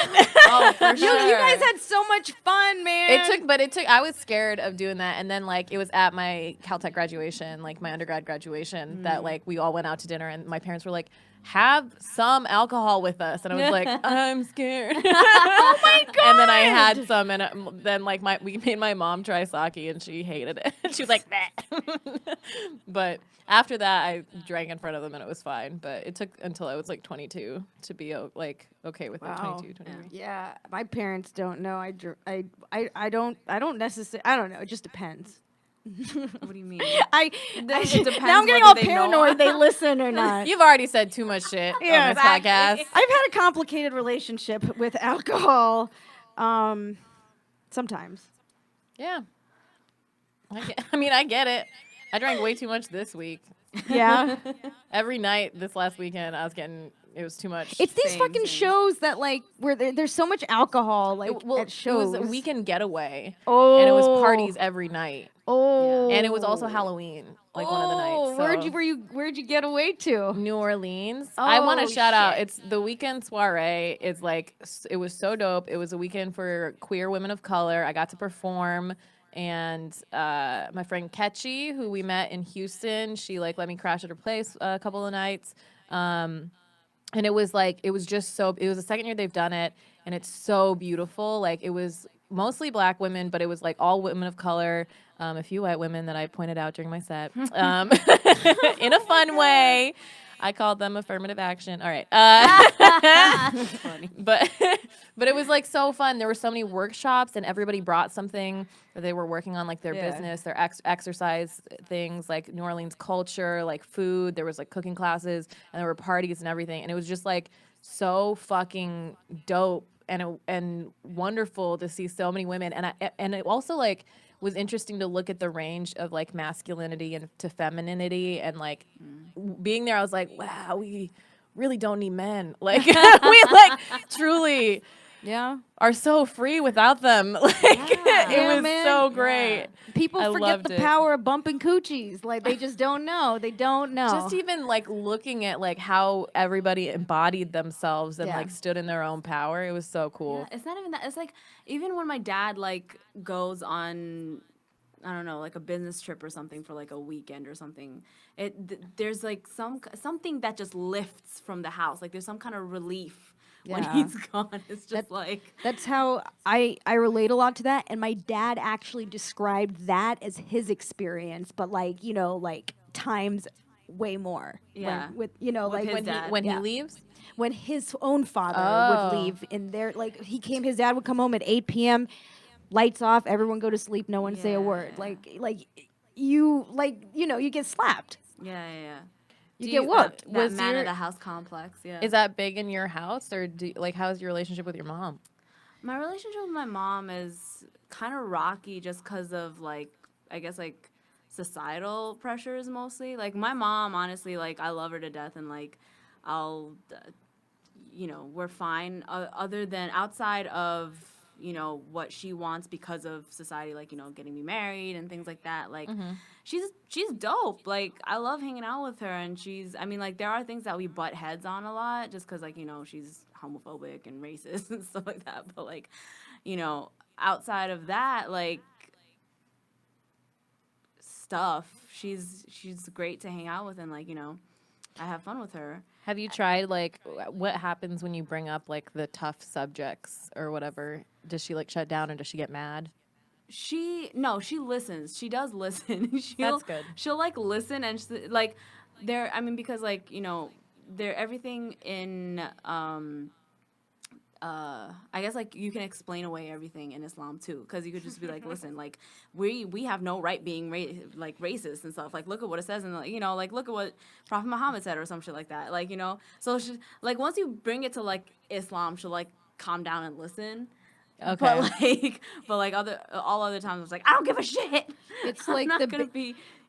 Speaker 2: Oh, for
Speaker 1: You
Speaker 2: sure.
Speaker 1: guys had so much fun, man.
Speaker 3: It took, I was scared of doing that. And then, like, it was at my Caltech graduation, like my undergrad graduation, that, like, we all went out to dinner and my parents were like, have some alcohol with us. And I was like, I'm scared. Oh my God. And then I had some, and then, like, we made my mom try sake and she hated it. She was like, nah. But after that, I drank in front of them and it was fine. But it took until I was like 22 to be like okay with it.
Speaker 1: Wow.
Speaker 3: 22, 23.
Speaker 1: Yeah, my parents don't know. I don't necessarily. I don't know. It just depends.
Speaker 2: What do you mean?
Speaker 1: Now I'm getting all
Speaker 2: whether they know.
Speaker 1: paranoid. They listen or not.
Speaker 3: You've already said too much shit
Speaker 1: Yeah,
Speaker 3: on this
Speaker 2: exactly.
Speaker 3: podcast.
Speaker 1: I've had a complicated relationship with alcohol. Sometimes.
Speaker 3: Yeah. I get it. I drank way too much this week.
Speaker 1: Yeah.
Speaker 3: Every night this last weekend, it was too much.
Speaker 1: It's these
Speaker 2: Same,
Speaker 1: fucking
Speaker 2: same.
Speaker 1: shows that like where there's so much alcohol like at shows.
Speaker 3: It was a weekend getaway.
Speaker 1: Oh.
Speaker 3: And it was parties every night.
Speaker 1: Oh.
Speaker 3: And it was also Halloween, like one of the nights. So.
Speaker 1: Where'd you get away to?
Speaker 3: New Orleans. I want
Speaker 1: Oh,
Speaker 3: to shout out.
Speaker 1: shit.
Speaker 3: It's the weekend soiree. It's like it was so dope. It was a weekend for queer women of color. I got to perform, and my friend Ketchy, who we met in Houston, she like let me crash at her place a couple of nights. And it was just so. It was the second year they've done it, and it's so beautiful. Like it was mostly black women, but it was like all women of color. A few white women that I pointed out during my set in a fun way. I called them affirmative action. All right.
Speaker 2: Funny.
Speaker 3: But it was like so fun. There were so many workshops and everybody brought something that they were working on, like their
Speaker 1: Yeah.
Speaker 3: business, their exercise things, like New Orleans culture, like food. There was like cooking classes and there were parties and everything. And it was just like so fucking dope and wonderful to see so many women. And it also like was interesting to look at the range of like masculinity and to femininity and like being there. I was like, wow, we really don't need men. Like we like truly
Speaker 1: Yeah.
Speaker 3: are so free without them. Like it
Speaker 1: Yeah,
Speaker 3: was
Speaker 1: man.
Speaker 3: so great.
Speaker 1: People
Speaker 3: I
Speaker 1: forget
Speaker 3: loved
Speaker 1: the
Speaker 3: it.
Speaker 1: power of bumping coochies. Like they just don't know. They don't know.
Speaker 3: Just even like looking at like how everybody embodied themselves and
Speaker 1: Yeah.
Speaker 3: like stood in their own power. It was so cool.
Speaker 2: Yeah, it's not even that. It's like even when my dad like goes on, I don't know, like a business trip or something for like a weekend or something. There's like something that just lifts from the house. Like there's some kind of relief when
Speaker 1: Yeah.
Speaker 2: he's gone. It's just like
Speaker 1: That's how I relate a lot to that. And my dad actually described that as his experience, but like, like times way more.
Speaker 2: Yeah.
Speaker 1: With
Speaker 2: With
Speaker 1: like
Speaker 2: his
Speaker 1: when
Speaker 2: dad.
Speaker 3: When
Speaker 1: yeah.
Speaker 3: he leaves,
Speaker 1: when his own father
Speaker 3: Oh.
Speaker 1: would leave in there, like his dad would come home at 8 p.m., lights off, everyone go to sleep, no one say a word.
Speaker 2: Yeah.
Speaker 1: You get slapped.
Speaker 2: yeah.
Speaker 1: You
Speaker 3: Do
Speaker 1: get
Speaker 3: you-
Speaker 1: whooped.
Speaker 2: That
Speaker 3: Was
Speaker 2: man
Speaker 3: your-
Speaker 2: of the house complex. Yeah.
Speaker 3: is that big in your house or how's your relationship with your mom?
Speaker 2: My relationship with my mom is kind of rocky just because of like, I guess like societal pressures mostly. Like my mom, honestly, like I love her to death, and like I'll, we're fine. Other than outside of what she wants because of society, like getting me married and things like that. Like she's dope. Like I love hanging out with her, and I mean, like there are things that we butt heads on a lot, just because like she's homophobic and racist and stuff like that. But like outside of that, like stuff, she's great to hang out with, and like I have fun with her.
Speaker 3: Have you tried, like, what happens when you bring up, like, the tough subjects or whatever? Does she, like, shut down or does she get mad?
Speaker 2: She listens. She does listen.
Speaker 3: That's good.
Speaker 2: She'll like listen, and like because like they're everything in I guess like you can explain away everything in Islam too, because you could just be like, listen, like we have no right being like racist and stuff. Like look at what it says, and like look at what Prophet Muhammad said or some shit like that. Like so she, like once you bring it to like Islam, she'll like calm down and listen.
Speaker 3: Okay.
Speaker 2: But like all other times it's like I don't give a shit.
Speaker 1: It's like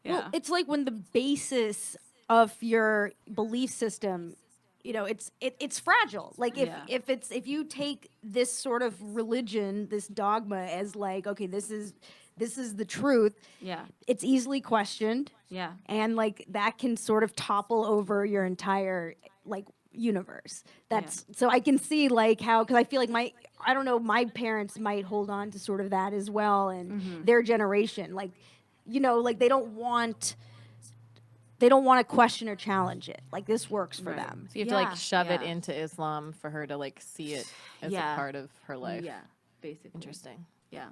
Speaker 1: it's like when the basis of your belief system, it's fragile. Like if you take this sort of religion, this dogma as like, okay, this is the truth.
Speaker 2: Yeah.
Speaker 1: It's easily questioned.
Speaker 2: Yeah.
Speaker 1: And like that can sort of topple over your entire like universe. So I can see like how, because I feel like my parents might hold on to sort of that as well, and their generation, like like they don't want to question or challenge it. Like this works for them.
Speaker 3: So you have to like shove it into Islam for her to like see it as a part of her life.
Speaker 2: Yeah, basically.
Speaker 3: Interesting.
Speaker 2: Yeah.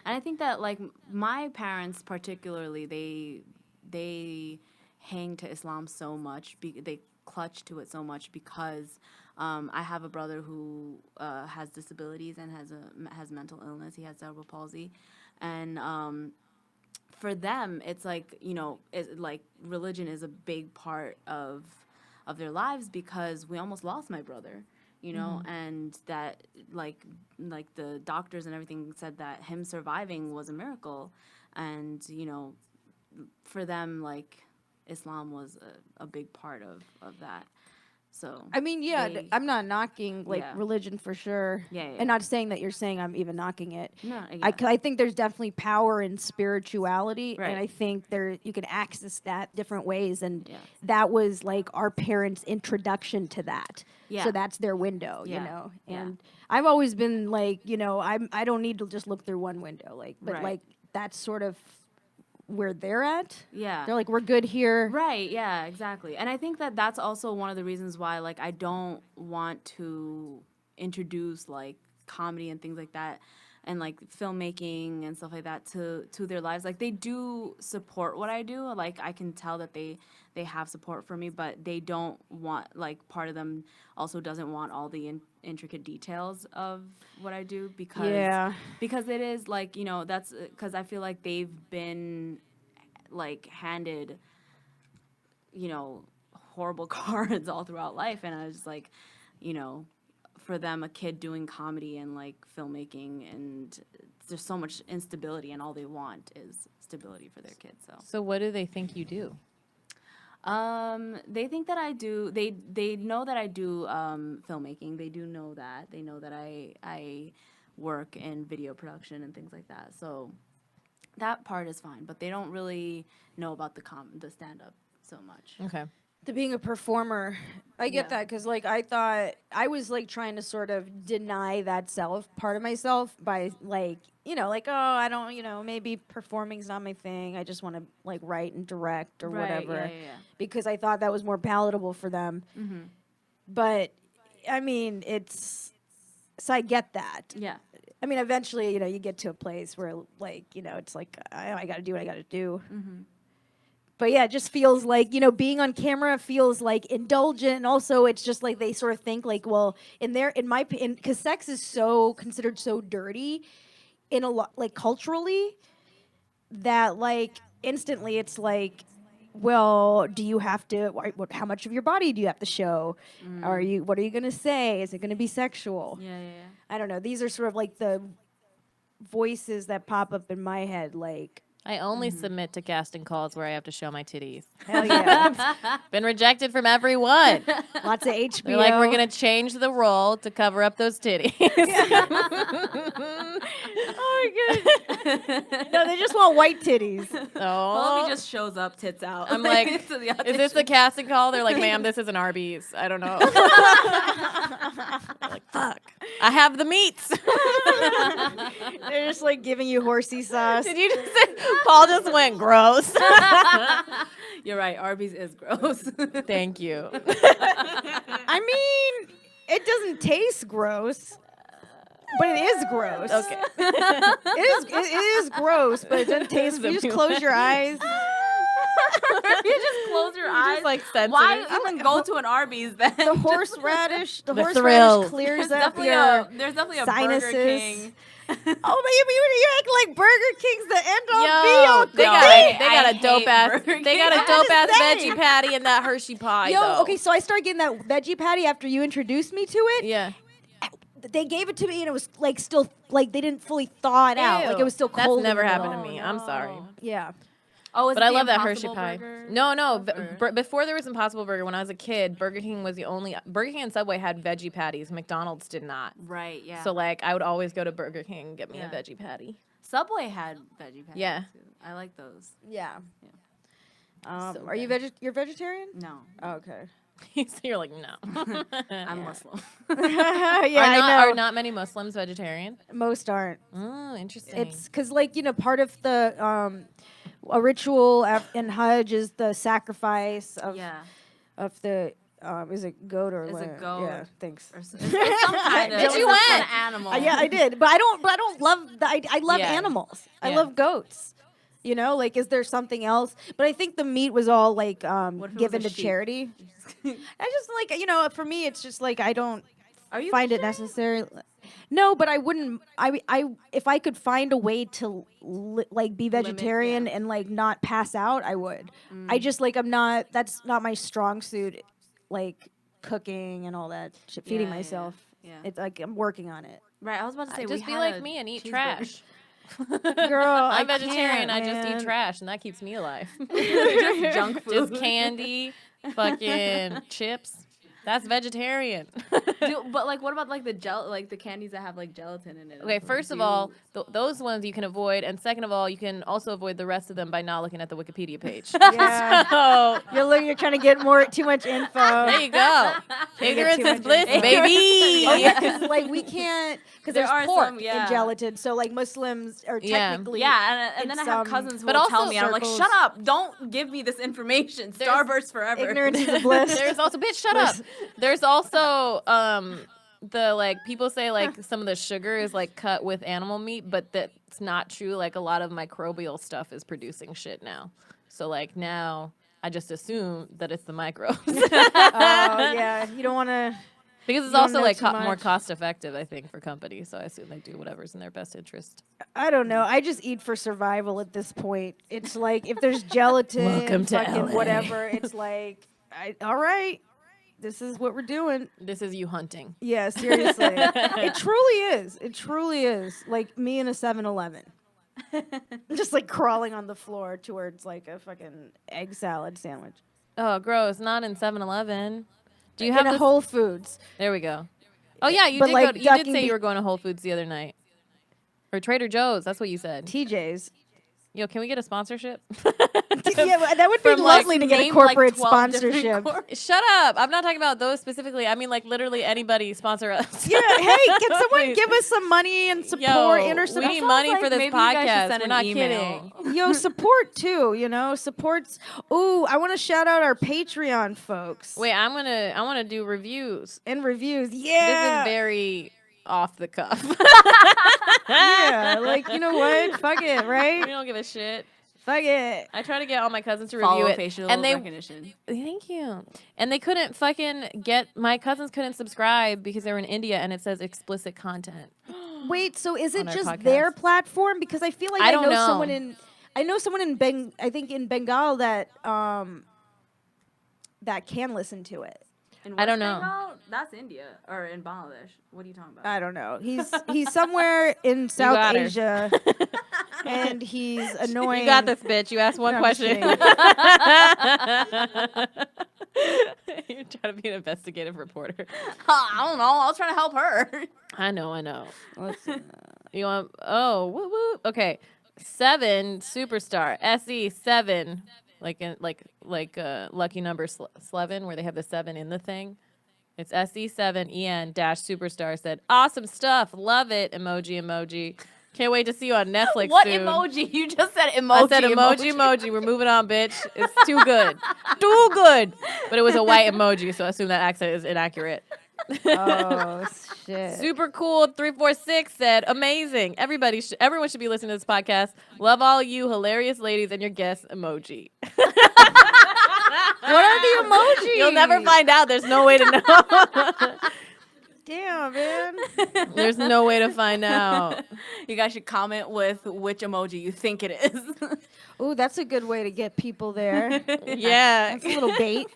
Speaker 2: And I think that like my parents particularly, they hang to Islam so much, they clutch to it so much because I have a brother who has disabilities and has mental illness. He has cerebral palsy, and for them, it's like it's like religion is a big part of their lives, because we almost lost my brother, and that like the doctors and everything said that him surviving was a miracle, and for them like Islam was a big part of that. So
Speaker 1: I mean, I'm not knocking like religion for sure.
Speaker 2: Yeah.
Speaker 1: And not saying that you're saying I'm even knocking it.
Speaker 2: No,
Speaker 1: I think there's definitely power in spirituality,
Speaker 2: Right.
Speaker 1: and I think you can access that different ways, and that was like our parents' introduction to that.
Speaker 2: Yeah.
Speaker 1: So that's their window,
Speaker 2: Yeah.
Speaker 1: And I've always been like, I don't need to just look through one window, like, but
Speaker 2: Right.
Speaker 1: like that's sort of where they're at.
Speaker 2: Yeah.
Speaker 1: They're like, we're good here.
Speaker 2: Right, yeah, exactly. And I think that that's also one of the reasons why, like, I don't want to introduce, like, comedy and things like that and, like, filmmaking and stuff like that to their lives. Like, they do support what I do. Like, I can tell that they have support for me, but they don't want, like, part of them also doesn't want all the intricate details of what I do, because it is, like, that's because I feel like they've been like handed horrible cards all throughout life, and I was just like, for them, a kid doing comedy and like filmmaking, and there's so much instability, and all they want is stability for their kids.
Speaker 3: So what do they think you do?
Speaker 2: They think that I do. They know that I do filmmaking. They do know that. They know that I work in video production and things like that. So that part is fine, but they don't really know about the stand-up so much.
Speaker 3: Okay.
Speaker 1: To being a performer, I get that, because like I thought I was like trying to sort of deny that part of myself by like like, oh, I don't maybe performing's not my thing, I just want to like write and direct or whatever, because I thought that was more palatable for them. But I mean, so I get that. I mean, eventually you get to a place where like it's like I got to do what I got to do. But yeah, it just feels like, being on camera feels like indulgent, and also it's just like they sort of think like, well, because sex is considered so dirty in a lot, like culturally, that like instantly it's like, well, do you have to? How much of your body do you have to show? What are you gonna say? Is it gonna be sexual? I don't know. These are sort of like the voices that pop up in my head, like,
Speaker 3: I only submit to casting calls where I have to show my titties.
Speaker 1: Hell yeah.
Speaker 3: Been rejected from everyone.
Speaker 1: Lots of HBO.
Speaker 3: They're like, we're going to change the role to cover up those titties.
Speaker 1: Oh my god. No, they just want white titties.
Speaker 3: Oh.
Speaker 2: He just shows up, tits out.
Speaker 3: I'm like,
Speaker 2: to the
Speaker 3: is this a
Speaker 2: audition.
Speaker 3: casting call? They're like, ma'am, this is an Arby's. I don't know. I'm like, fuck. I have the meats.
Speaker 1: They're just like giving you horsey sauce.
Speaker 3: Did you just say, Paul just went gross.
Speaker 2: You're right. Arby's is gross.
Speaker 3: Thank you.
Speaker 1: I mean, it doesn't taste gross, but it is gross.
Speaker 3: Okay.
Speaker 1: It is gross, but it doesn't taste. You just close your eyes.
Speaker 2: You just close your eyes.
Speaker 3: Just like sensitive.
Speaker 2: Why even go to an Arby's then?
Speaker 1: The horseradish,
Speaker 3: The
Speaker 1: horseradish
Speaker 3: thrill.
Speaker 1: clears
Speaker 2: There's
Speaker 1: up
Speaker 2: definitely
Speaker 1: your
Speaker 2: there's definitely a
Speaker 1: sinuses.
Speaker 2: Burger King.
Speaker 1: Oh, but you act like Burger King's the end all
Speaker 3: Yo,
Speaker 1: be all.
Speaker 3: they got,
Speaker 2: thing.
Speaker 3: they got
Speaker 2: I
Speaker 3: a dope
Speaker 2: hate
Speaker 3: ass.
Speaker 2: Burger
Speaker 3: They got a
Speaker 2: King.
Speaker 3: dope ass
Speaker 1: I'm just saying.
Speaker 3: veggie patty and that Hershey pie.
Speaker 1: Yo,
Speaker 3: though.
Speaker 1: okay, so I started getting that veggie patty after you introduced me to it.
Speaker 3: Yeah.
Speaker 1: They gave it to me and it was like still like they didn't fully thaw it out. Like it was still
Speaker 3: That's
Speaker 1: cold.
Speaker 3: never
Speaker 1: in the
Speaker 3: happened to
Speaker 1: middle.
Speaker 3: me. I'm sorry.
Speaker 1: Yeah.
Speaker 2: Oh, is
Speaker 3: But
Speaker 2: it
Speaker 3: I
Speaker 2: the
Speaker 3: love that Hershey
Speaker 2: Impossible
Speaker 3: pie.
Speaker 2: Burger?
Speaker 3: No.
Speaker 2: Or-
Speaker 3: Before there was Impossible Burger, when I was a kid, Burger King was the only. Burger King and Subway had veggie patties. McDonald's did not.
Speaker 2: Right, yeah.
Speaker 3: So like, I would always go to Burger King and get me
Speaker 2: Yeah.
Speaker 3: a veggie patty.
Speaker 2: Subway had veggie patties.
Speaker 3: Yeah.
Speaker 2: Too. I like those.
Speaker 1: Yeah.
Speaker 3: So
Speaker 1: Are you you're vegetarian?
Speaker 2: No,
Speaker 1: Oh, okay.
Speaker 3: So you're like, no.
Speaker 2: I'm Muslim.
Speaker 1: Yeah,
Speaker 3: Are not many Muslims vegetarian?
Speaker 1: Most aren't.
Speaker 3: Oh, interesting.
Speaker 1: It's because, like, part of the a ritual in Hajj is the sacrifice of
Speaker 2: Yeah.
Speaker 1: the is it goat or
Speaker 2: Is it
Speaker 1: lamb?
Speaker 2: goat?
Speaker 1: Yeah, thanks.
Speaker 2: Or it's some kind of,
Speaker 3: Did
Speaker 2: it's
Speaker 3: you
Speaker 2: some
Speaker 3: went?
Speaker 2: kind of animal.
Speaker 1: Yeah, I did, but I don't love I love
Speaker 3: Yeah.
Speaker 1: animals. I
Speaker 3: Yeah.
Speaker 1: love goats. Like, is there something else? But I think the meat was all like
Speaker 2: What if it
Speaker 1: given
Speaker 2: was a
Speaker 1: to
Speaker 2: sheep?
Speaker 1: charity. I just like for me, it's just like I don't
Speaker 2: Are you
Speaker 1: find it
Speaker 2: vegetarian?
Speaker 1: necessary. No, but I wouldn't. I if I could find a way to be vegetarian and like not pass out, I would. I just I'm not. That's not my strong suit. Like cooking and all that shit, feeding
Speaker 2: Yeah, yeah,
Speaker 1: myself.
Speaker 2: yeah.
Speaker 1: It's like I'm working on it.
Speaker 2: Right, I was about to say,
Speaker 3: just
Speaker 2: we
Speaker 3: be
Speaker 2: had
Speaker 3: like
Speaker 2: a
Speaker 3: me and eat
Speaker 2: cheeseburger.
Speaker 3: trash.
Speaker 1: Girl,
Speaker 3: I'm vegetarian.
Speaker 1: can't,
Speaker 3: I just
Speaker 1: man.
Speaker 3: eat trash, and that keeps me alive.
Speaker 2: Just junk food.
Speaker 3: Just candy, fucking chips. That's vegetarian.
Speaker 2: But like, what about like the the candies that have like gelatin in it?
Speaker 3: Okay, first of all, those ones you can avoid, and second of all, you can also avoid the rest of them by not looking at the Wikipedia page.
Speaker 1: Yeah.
Speaker 3: So
Speaker 1: You're trying to get too much info.
Speaker 3: there you go. Ignorance
Speaker 1: too
Speaker 3: is
Speaker 1: much
Speaker 3: bliss,
Speaker 1: info.
Speaker 3: baby.
Speaker 1: Oh, yeah, because we can't because
Speaker 2: There
Speaker 1: there's
Speaker 2: are
Speaker 1: pork
Speaker 2: some, yeah.
Speaker 1: in gelatin. So like Muslims are
Speaker 3: Yeah.
Speaker 1: technically
Speaker 2: yeah, and then I
Speaker 1: it's,
Speaker 2: have cousins who
Speaker 3: but
Speaker 2: will tell
Speaker 3: also
Speaker 2: me, and I'm like,
Speaker 1: circles.
Speaker 2: shut up! Don't give me this information. Starburst forever.
Speaker 1: ignorance is a bliss.
Speaker 3: There's also bitch, shut up. There's also the people say some of the sugar is cut with animal meat, but that's not true. Like a lot of microbial stuff is producing shit now. So now I just assume that it's the microbes.
Speaker 1: Oh yeah, you don't want to.
Speaker 3: Because it's
Speaker 1: You don't
Speaker 3: also
Speaker 1: know too
Speaker 3: more
Speaker 1: much.
Speaker 3: cost effective, I think, for companies. So I assume they do whatever's in their best interest.
Speaker 1: I don't know. I just eat for survival at this point. It's like if there's gelatin,
Speaker 3: Welcome to
Speaker 1: fucking
Speaker 3: LA.
Speaker 1: whatever. It's like, all right, this is what we're doing.
Speaker 3: This is you hunting.
Speaker 1: Yeah, seriously. It truly is. It truly is. Like me in a 7-Eleven. Just crawling on the floor towards a fucking egg salad sandwich.
Speaker 3: Oh, gross. Not in 7-Eleven. Do you
Speaker 1: In
Speaker 3: have
Speaker 1: a
Speaker 3: this?
Speaker 1: Whole Foods.
Speaker 3: There we go. Oh, yeah, you
Speaker 1: But,
Speaker 3: did
Speaker 1: like,
Speaker 3: go. You did
Speaker 1: ducking
Speaker 3: say
Speaker 1: be-
Speaker 3: you were going to Whole Foods the other night. Or Trader Joe's. That's what you said.
Speaker 1: TJ's.
Speaker 3: Yo, can we get a sponsorship?
Speaker 1: Yeah, that would be
Speaker 2: From,
Speaker 1: lovely to get a
Speaker 2: name,
Speaker 1: corporate
Speaker 2: 12 different
Speaker 1: sponsorship.
Speaker 3: Shut up. I'm not talking about those specifically. I mean, literally anybody sponsor us.
Speaker 1: Yeah, hey, can someone
Speaker 3: Please.
Speaker 1: give us some money and support,
Speaker 3: Yo,
Speaker 1: inner
Speaker 3: we
Speaker 1: support?
Speaker 3: need money for this
Speaker 2: maybe you guys should
Speaker 3: podcast.
Speaker 2: send
Speaker 3: We're
Speaker 2: an
Speaker 3: not
Speaker 2: email.
Speaker 3: kidding.
Speaker 1: Yo, support too, supports. Ooh, I want to shout out our Patreon folks.
Speaker 3: Wait, I want to do reviews.
Speaker 1: And reviews.
Speaker 3: This
Speaker 1: Yeah.
Speaker 3: is very off the cuff.
Speaker 1: Yeah, you know what? Fuck it,
Speaker 3: We
Speaker 1: right?
Speaker 3: don't give a shit.
Speaker 1: Fuck it.
Speaker 3: I try to get all my cousins to
Speaker 2: Follow
Speaker 3: review it,
Speaker 2: facial
Speaker 3: and they
Speaker 2: recognition.
Speaker 3: thank you. And they couldn't my cousins couldn't subscribe because they were in India, and it says explicit content.
Speaker 1: Wait, so is it
Speaker 3: On our
Speaker 1: just
Speaker 3: podcast.
Speaker 1: their platform? Because I feel like
Speaker 3: I don't know.
Speaker 1: someone in I think in Bengal that that can listen to it.
Speaker 2: In
Speaker 3: I don't
Speaker 2: West
Speaker 3: know.
Speaker 2: Bengal? That's India. Or in Bangladesh. What are you talking about?
Speaker 1: I don't know. He's somewhere in South
Speaker 3: got her.
Speaker 1: Asia, and he's annoying.
Speaker 3: You got this, bitch. You asked one
Speaker 1: No, I'm just
Speaker 3: question.
Speaker 1: kidding.
Speaker 3: You're trying to be an investigative reporter.
Speaker 2: I don't know. I was trying to help her.
Speaker 3: I know.
Speaker 1: Let's see.
Speaker 3: You want? Oh, woo woo. Okay, 7 superstar SE7, like lucky number 11, where they have the 7 in the thing. It's SE7EN dash superstar said, awesome stuff, love it. Emoji. Can't wait to see you on Netflix
Speaker 2: What
Speaker 3: soon.
Speaker 2: emoji? You just said emoji.
Speaker 3: I said emoji. We're moving on, bitch. It's too good. Too good. But it was a white emoji, so I assume that accent is inaccurate.
Speaker 1: Oh shit.
Speaker 3: Super cool 346 said, amazing. Everyone should be listening to this podcast. Love all you hilarious ladies and your guests emoji.
Speaker 1: What are the emojis?
Speaker 3: You'll never find out. There's no way to know.
Speaker 1: Damn, man.
Speaker 3: There's no way to find out.
Speaker 2: You guys should comment with which emoji you think it is.
Speaker 1: Ooh, that's a good way to get people there.
Speaker 3: Yeah.
Speaker 1: That's a little bait.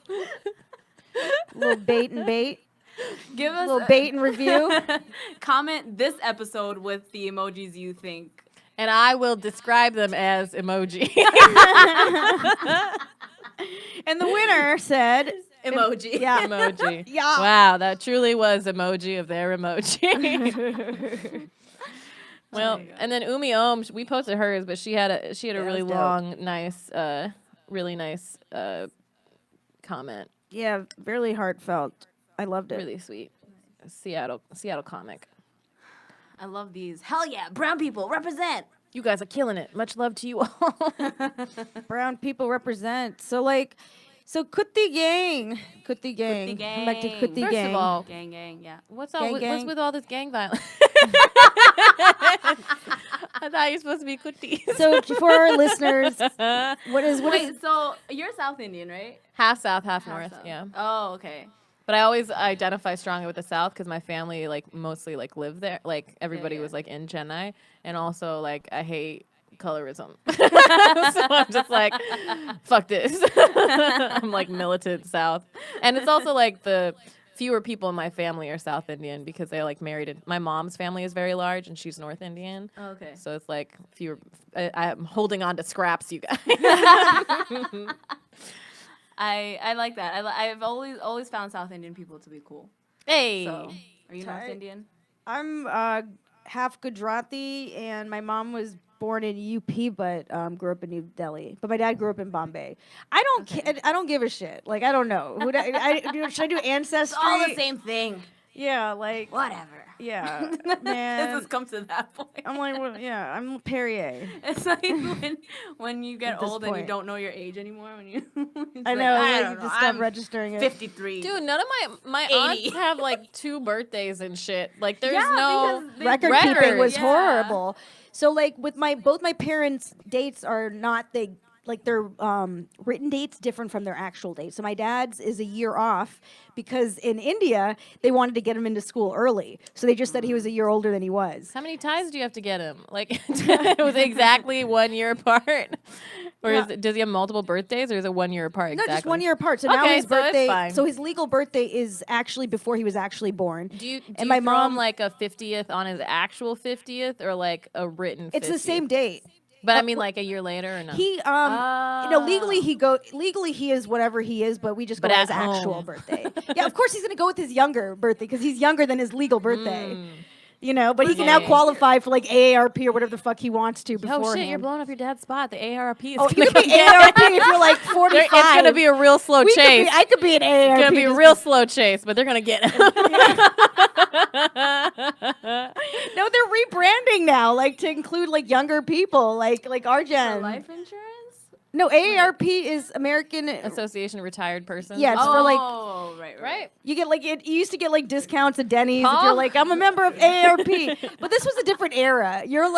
Speaker 1: A little bait and bait.
Speaker 2: Give
Speaker 1: A
Speaker 2: us
Speaker 1: little bait and review.
Speaker 2: comment this episode with the emojis you think.
Speaker 3: And I will describe them as emoji.
Speaker 1: And the winner said
Speaker 2: Emoji.
Speaker 1: Yeah.
Speaker 3: Emoji.
Speaker 1: Yeah.
Speaker 3: Wow, that truly was emoji of their emoji. Well, and then Umi Om, we posted hers, but she had a really
Speaker 1: that's dope.
Speaker 3: long, nice, really nice comment.
Speaker 1: Yeah, really heartfelt. I loved it.
Speaker 3: Really sweet. Seattle comic.
Speaker 2: I love these. Hell yeah, brown people represent.
Speaker 3: You guys are killing it. Much love to you all.
Speaker 1: Brown people represent. So Kutti gang. Kutti gang.
Speaker 2: Kutti
Speaker 1: Come back to
Speaker 2: gang.
Speaker 1: Kutti
Speaker 3: First
Speaker 1: gang.
Speaker 3: of all,
Speaker 2: Gang, yeah.
Speaker 3: what's
Speaker 1: Gang.
Speaker 3: with all this gang violence? I thought you were supposed to be cooties.
Speaker 1: So for our listeners, what is
Speaker 2: Wait, so you're South Indian, right?
Speaker 3: half South, half North?
Speaker 2: South.
Speaker 3: Yeah.
Speaker 2: Oh, okay.
Speaker 3: But I always identify strongly with the South because my family mostly lived there. Like everybody
Speaker 2: yeah.
Speaker 3: was in Chennai, and also I hate colorism. So I'm just fuck this. I'm militant South, and it's also the fewer people in my family are South Indian because they married. My mom's family is very large, and she's North Indian.
Speaker 2: Oh, okay.
Speaker 3: So it's fewer. I'm holding on to scraps, you guys.
Speaker 2: I like that. I've always found South Indian people to be cool.
Speaker 3: Hey.
Speaker 2: So, are you North
Speaker 1: Tight.
Speaker 2: Indian?
Speaker 1: I'm half Gujarati, and my mom was born in UP, but grew up in New Delhi. But my dad grew up in Bombay. I don't give a shit. I don't know. Should I do ancestry?
Speaker 2: It's all the same thing.
Speaker 1: Yeah,
Speaker 2: Whatever.
Speaker 1: yeah,
Speaker 2: This
Speaker 1: man.
Speaker 2: has come to that point.
Speaker 1: I'm well, yeah, I'm Perrier.
Speaker 2: It's when you get
Speaker 1: At this
Speaker 2: old and you
Speaker 1: point.
Speaker 2: don't know your age anymore. When you,
Speaker 1: I know.
Speaker 2: I
Speaker 1: You
Speaker 2: don't know.
Speaker 1: just stop
Speaker 2: I'm
Speaker 1: registering it.
Speaker 2: 53.
Speaker 3: Dude, none of my
Speaker 2: 80.
Speaker 3: aunts have 2 birthdays and shit. There's
Speaker 2: Yeah,
Speaker 3: no
Speaker 2: because they-
Speaker 1: Record
Speaker 3: records.
Speaker 1: keeping was
Speaker 2: Yeah.
Speaker 1: horrible. So with both my parents' dates are not their written dates different from their actual dates. So my dad's is a year off because in India they wanted to get him into school early. So they just said he was a year older than he was.
Speaker 3: How many ties do you have to get him? It was exactly 1 year apart, or does he have multiple birthdays, or is it 1 year apart?
Speaker 1: No,
Speaker 3: Exactly?
Speaker 1: just 1 year apart. So now
Speaker 3: Okay,
Speaker 1: his
Speaker 3: so it's
Speaker 1: birthday.
Speaker 3: fine.
Speaker 1: So his legal birthday is actually before he was actually born.
Speaker 3: Do you
Speaker 1: and my
Speaker 3: throw
Speaker 1: mom
Speaker 3: him a 50th on his actual 50th, or a written 50th?
Speaker 1: It's the same date.
Speaker 3: But I mean, a year later, or no?
Speaker 1: He legally he is whatever he is, but we just go
Speaker 3: But
Speaker 1: by his
Speaker 3: at
Speaker 1: actual
Speaker 3: home.
Speaker 1: birthday. Yeah, of course he's gonna go with his younger birthday because he's younger than his legal birthday. But he can now
Speaker 3: Yeah.
Speaker 1: qualify for AARP or whatever the fuck he wants to
Speaker 3: Oh
Speaker 1: beforehand.
Speaker 3: shit! You're blowing up your dad's spot. The AARP is
Speaker 1: Oh,
Speaker 3: gonna
Speaker 1: you could be
Speaker 3: come get
Speaker 1: AARP if you're 45.
Speaker 3: It's gonna be a real slow
Speaker 1: We could
Speaker 3: chase.
Speaker 1: be- I could be an AARP.
Speaker 3: It's gonna be a
Speaker 1: just
Speaker 3: real slow chase, but they're gonna get him.
Speaker 1: No, they're rebranding now, to include younger people, like our
Speaker 2: For
Speaker 1: gen.
Speaker 2: life insurance?
Speaker 1: No, AARP is American.
Speaker 3: Association of Retired Persons.
Speaker 1: Yeah, it's for
Speaker 2: Oh, right.
Speaker 3: right.
Speaker 1: you get you used to get discounts at Denny's if
Speaker 3: Paul?
Speaker 1: you're I'm a member of AARP. But this was a different era. You're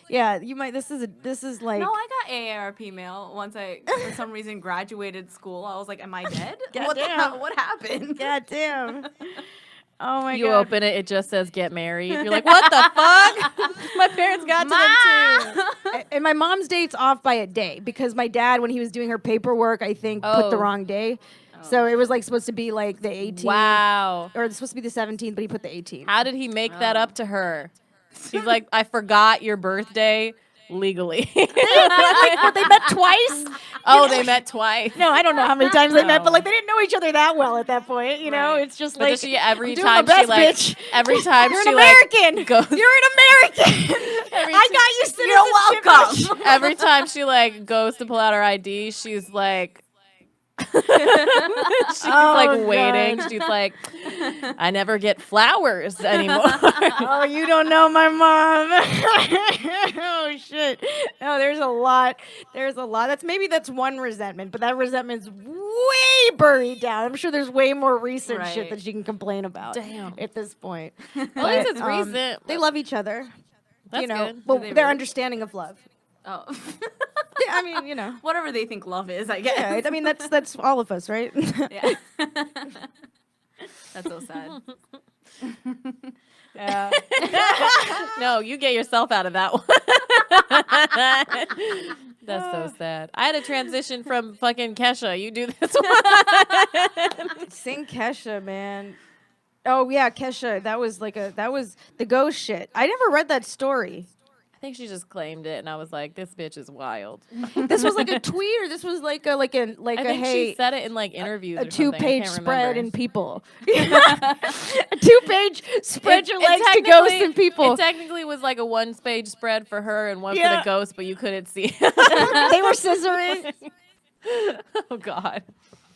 Speaker 1: yeah, you might. This is
Speaker 2: No, I got AARP mail once I, for some reason, graduated school. I was like, am I dead?
Speaker 1: Goddamn.
Speaker 2: What happened?
Speaker 1: God damn. Oh my
Speaker 3: You
Speaker 1: god.
Speaker 3: open it, it just says "get married." You're like, "What the fuck?" My parents got to them too.
Speaker 1: And my mom's date's off by a day because my dad, when he was doing her paperwork, I think put the
Speaker 3: Oh.
Speaker 1: wrong day. So it was like supposed to be like the 18th.
Speaker 3: Wow.
Speaker 1: Or it's supposed to be the 17th, but he put the 18th.
Speaker 3: How did he make that up to her? He's like, I forgot your birthday legally.
Speaker 1: What, they met twice?
Speaker 3: Oh, they met twice.
Speaker 1: No, I don't know how many times they met, but like they didn't know each other that well at that point. You know,
Speaker 2: Right.
Speaker 1: it's just
Speaker 3: But
Speaker 1: like
Speaker 3: does she every
Speaker 1: I'm doing my
Speaker 3: time she
Speaker 1: best,
Speaker 3: like
Speaker 1: bitch.
Speaker 3: every time
Speaker 1: You're
Speaker 3: she
Speaker 1: an
Speaker 3: like
Speaker 1: American.
Speaker 3: goes
Speaker 1: You're an American. I got you citizenship.
Speaker 2: You're welcome.
Speaker 3: every time she like goes to pull out her ID, she's like she's like waiting.
Speaker 1: God.
Speaker 3: She's like, I never get flowers anymore.
Speaker 1: Oh, you don't know my mom. Oh shit. No, there's a lot. There's a lot. That's one resentment, but that resentment's way buried down. I'm sure there's way more recent shit
Speaker 2: Right.
Speaker 1: that she can complain about.
Speaker 3: Damn.
Speaker 1: At this point.
Speaker 3: At least
Speaker 1: But,
Speaker 3: it's recent.
Speaker 1: They love each other.
Speaker 3: That's
Speaker 1: you know,
Speaker 3: good.
Speaker 1: well,
Speaker 2: Do they
Speaker 1: their
Speaker 2: really?
Speaker 1: understanding of love.
Speaker 2: Oh.
Speaker 1: Yeah, I mean, you know.
Speaker 2: Whatever they think love is, I guess.
Speaker 1: Yeah, I mean that's all of us, right?
Speaker 2: Yeah. That's so sad.
Speaker 1: Yeah.
Speaker 3: No, you get yourself out of that one. That's so sad. I had to transition from fucking Kesha. You do this one.
Speaker 1: Sing Kesha, man. Oh yeah, Kesha. That was the ghost shit. I never read that story.
Speaker 3: I think she just claimed it, and I was like, "This bitch is wild."
Speaker 1: This was like a tweet, or this was like a
Speaker 3: I
Speaker 1: a
Speaker 3: think
Speaker 1: hey
Speaker 3: she said it in like interviews.
Speaker 1: a
Speaker 3: or something. I
Speaker 1: 2-page
Speaker 3: can't
Speaker 1: spread
Speaker 3: remember.
Speaker 1: in People. A 2-page spread your legs to ghosts
Speaker 3: technically-
Speaker 1: and people.
Speaker 3: It technically was like a 1-page spread for her and one for
Speaker 1: Yeah.
Speaker 3: the ghost, but you couldn't see.
Speaker 1: They were scissoring.
Speaker 3: Oh God.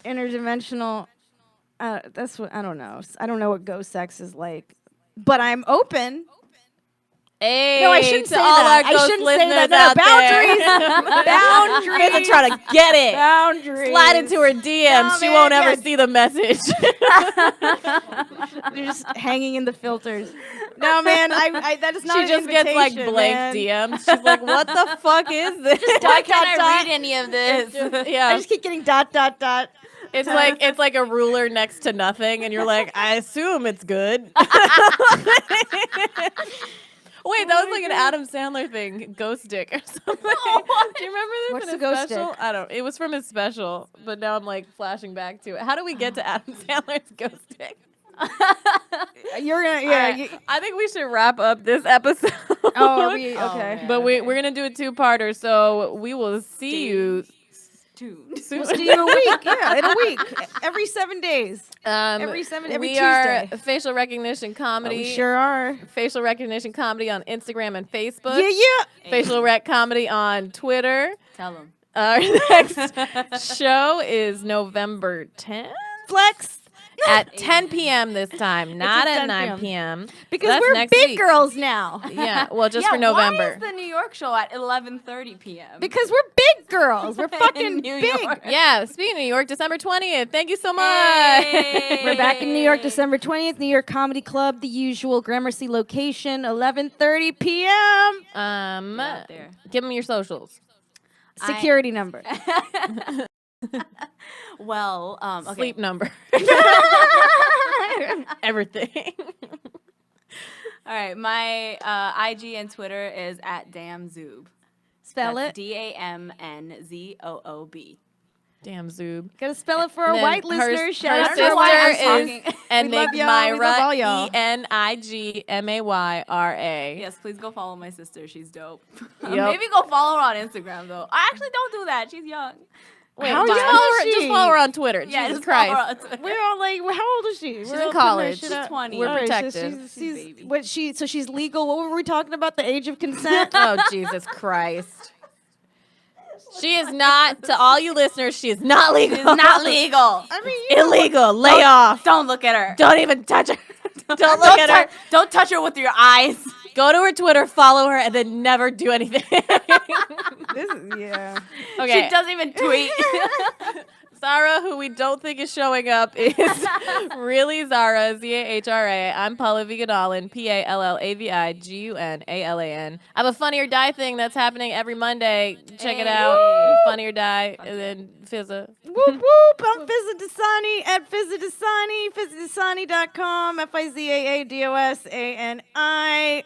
Speaker 1: Interdimensional. That's what I don't know. I don't know what ghost sex is like, but I'm open.
Speaker 3: Hey,
Speaker 1: No, I shouldn't
Speaker 3: to
Speaker 1: say
Speaker 3: all
Speaker 1: that.
Speaker 3: our
Speaker 1: I
Speaker 3: ghost
Speaker 1: shouldn't say
Speaker 3: listeners
Speaker 1: that. No,
Speaker 3: out
Speaker 1: boundaries.
Speaker 3: there. Guys are trying to get it.
Speaker 1: Boundaries.
Speaker 3: Slide into her DM.
Speaker 1: No,
Speaker 3: She
Speaker 1: man,
Speaker 3: won't ever
Speaker 1: yeah.
Speaker 3: see the message.
Speaker 1: They're just hanging in the filters. No, man, I that is not
Speaker 3: She
Speaker 1: an
Speaker 3: just gets like
Speaker 1: invitation,
Speaker 3: blank
Speaker 1: man.
Speaker 3: DMs. She's like, "What the fuck is this?"
Speaker 2: Why can't I read any of this?
Speaker 1: I
Speaker 3: Yeah,
Speaker 1: just keep getting ...
Speaker 3: it's like a ruler next to nothing, and you're like, "I assume it's good." Wait, that was like an Adam Sandler thing, ghost dick or something. Do you remember this?
Speaker 1: What's
Speaker 3: in his
Speaker 1: the ghost
Speaker 3: special?
Speaker 1: dick?
Speaker 3: I don't. It was from his special, but now I'm like flashing back to it. How do we get to Adam Sandler's ghost dick?
Speaker 1: You're gonna,
Speaker 3: All
Speaker 1: yeah.
Speaker 3: right, I think we should wrap up this episode.
Speaker 1: Oh, are we
Speaker 2: Oh,
Speaker 1: okay?
Speaker 2: man.
Speaker 3: But we're gonna do a 2-parter, so we will see you
Speaker 2: Dude.
Speaker 3: soon.
Speaker 1: We'll see you in a week. Yeah, in a week. Every 7 days. Every
Speaker 3: we
Speaker 1: Tuesday.
Speaker 3: are facial recognition
Speaker 1: Oh,
Speaker 3: comedy.
Speaker 1: we sure are.
Speaker 3: Facial recognition comedy on Instagram and Facebook.
Speaker 1: Yeah, yeah.
Speaker 3: Facial rec comedy on Twitter.
Speaker 2: Tell them.
Speaker 3: Our next show is November 10th
Speaker 1: Flex.
Speaker 3: at 10 p.m. this time, not
Speaker 1: at
Speaker 3: at
Speaker 1: 10
Speaker 3: 9 p.m.
Speaker 1: Because
Speaker 3: That's
Speaker 1: we're
Speaker 3: next
Speaker 1: big
Speaker 3: week.
Speaker 1: girls now.
Speaker 3: Yeah, well, just
Speaker 2: Yeah,
Speaker 3: for November.
Speaker 2: Why is the New York show at 11:30 p.m.?
Speaker 1: Because we're big girls. We're fucking
Speaker 2: New
Speaker 1: big.
Speaker 2: York.
Speaker 3: Yeah, speaking of New York, December 20th. Thank you so much.
Speaker 2: Hey.
Speaker 1: We're back in New York, December 20th, New York Comedy Club, the usual Gramercy location, 11:30 p.m.
Speaker 2: Out there.
Speaker 3: Give them your socials.
Speaker 1: Security number.
Speaker 2: Well, okay.
Speaker 3: Sleep number. Everything.
Speaker 2: All right, my IG and Twitter is at damnzoob.
Speaker 1: Spell
Speaker 2: That's
Speaker 1: it.
Speaker 2: DAMNZOOB.
Speaker 3: Damn Zoob.
Speaker 1: Gotta spell it for our
Speaker 3: And then
Speaker 1: white
Speaker 3: her-
Speaker 1: listeners. Shout
Speaker 3: her
Speaker 1: out to our white
Speaker 3: sister
Speaker 1: listeners.
Speaker 3: is
Speaker 2: talking.
Speaker 1: We love y'all. We love all y'all.
Speaker 3: Enigmayra.
Speaker 2: Yes, please go follow my sister. She's dope.
Speaker 3: Yup.
Speaker 2: Maybe go follow her on Instagram though. I actually don't do that. She's young.
Speaker 3: Wait,
Speaker 1: How
Speaker 3: just
Speaker 1: young
Speaker 3: follow
Speaker 1: is
Speaker 3: her. Just
Speaker 1: she?
Speaker 3: follow her on Twitter.
Speaker 2: Yeah,
Speaker 3: Jesus
Speaker 2: just follow her
Speaker 3: Christ.
Speaker 2: on Twitter.
Speaker 1: We're all like, how old is she?
Speaker 3: She's
Speaker 1: We're
Speaker 3: in
Speaker 1: all
Speaker 3: college.
Speaker 1: putting
Speaker 2: She's
Speaker 1: her shit up.
Speaker 2: 20.
Speaker 3: We're
Speaker 1: All right,
Speaker 3: protected.
Speaker 1: So
Speaker 2: She's baby.
Speaker 1: so she's legal. What were we talking about? The age of consent?
Speaker 3: Oh, Jesus Christ. She is not, to all you listeners, she is not legal.
Speaker 2: It's not legal.
Speaker 1: I mean, you know,
Speaker 3: Illegal. Lay off.
Speaker 2: Don't look at her.
Speaker 3: Don't even touch her. Don't look at her.
Speaker 2: Don't touch her with your eyes.
Speaker 3: Go to her Twitter, follow her, and then never do anything.
Speaker 1: this is, yeah.
Speaker 3: Okay.
Speaker 2: She doesn't even tweet.
Speaker 3: Zara, who we don't think is showing up, is really Zara, Zahra. I'm Paula Vigadalin, PALLAVIGUNALAN. I have a Funny or Die thing that's happening every Monday. Check it out. Funny or Die, and then Fizza.
Speaker 1: Whoop whoop. I'm Fizza Dasani at Fizza Dasani, FizzaDasani.com, FIZAADOSANI.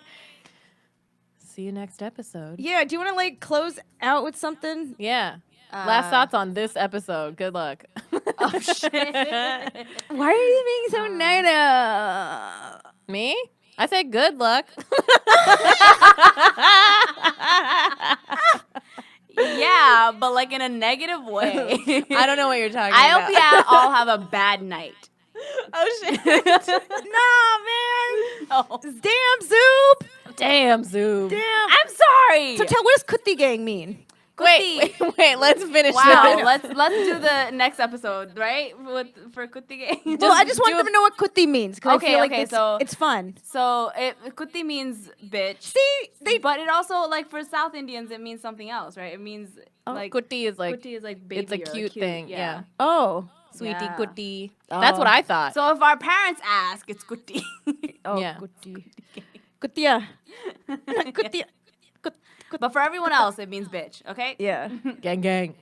Speaker 3: See you next episode.
Speaker 1: Yeah, do you want to like close out with something?
Speaker 3: Yeah. Last thoughts on this episode. Good luck.
Speaker 2: Oh shit.
Speaker 1: Why are you being so negative?
Speaker 3: Me? I said good luck.
Speaker 2: Yeah, but like in a negative way.
Speaker 3: I don't know what you're talking
Speaker 2: I
Speaker 3: about.
Speaker 2: hope you all have a bad night.
Speaker 3: Oh shit.
Speaker 1: Nah, man.
Speaker 2: Oh.
Speaker 1: Damn, Zoop.
Speaker 3: Damn, Zoom.
Speaker 1: Damn.
Speaker 2: I'm sorry.
Speaker 1: So what does Kutti Gang mean?
Speaker 3: Wait, let's finish
Speaker 2: Wow,
Speaker 3: this.
Speaker 2: let's do the next episode, right? For Kutti Gang.
Speaker 1: Well, I just want them to know what Kutti means. 'Cause
Speaker 2: Okay,
Speaker 1: I feel like
Speaker 2: okay,
Speaker 1: it's fun.
Speaker 2: So Kutti means bitch.
Speaker 1: See,
Speaker 2: But it also like for South Indians it means something else, right? It means like
Speaker 3: Kutti is like
Speaker 2: Kutti is like baby
Speaker 3: it's a
Speaker 2: or
Speaker 3: cute thing. Yeah.
Speaker 1: Oh.
Speaker 3: Sweetie
Speaker 2: Yeah.
Speaker 3: Kutti. That's what I thought.
Speaker 2: So if our parents ask, it's Kutti.
Speaker 1: Oh,
Speaker 3: Yeah.
Speaker 1: Kutti. Kuttia. Kuttia.
Speaker 2: But for everyone else, it means bitch. Okay.
Speaker 1: Yeah.
Speaker 3: Gang gang.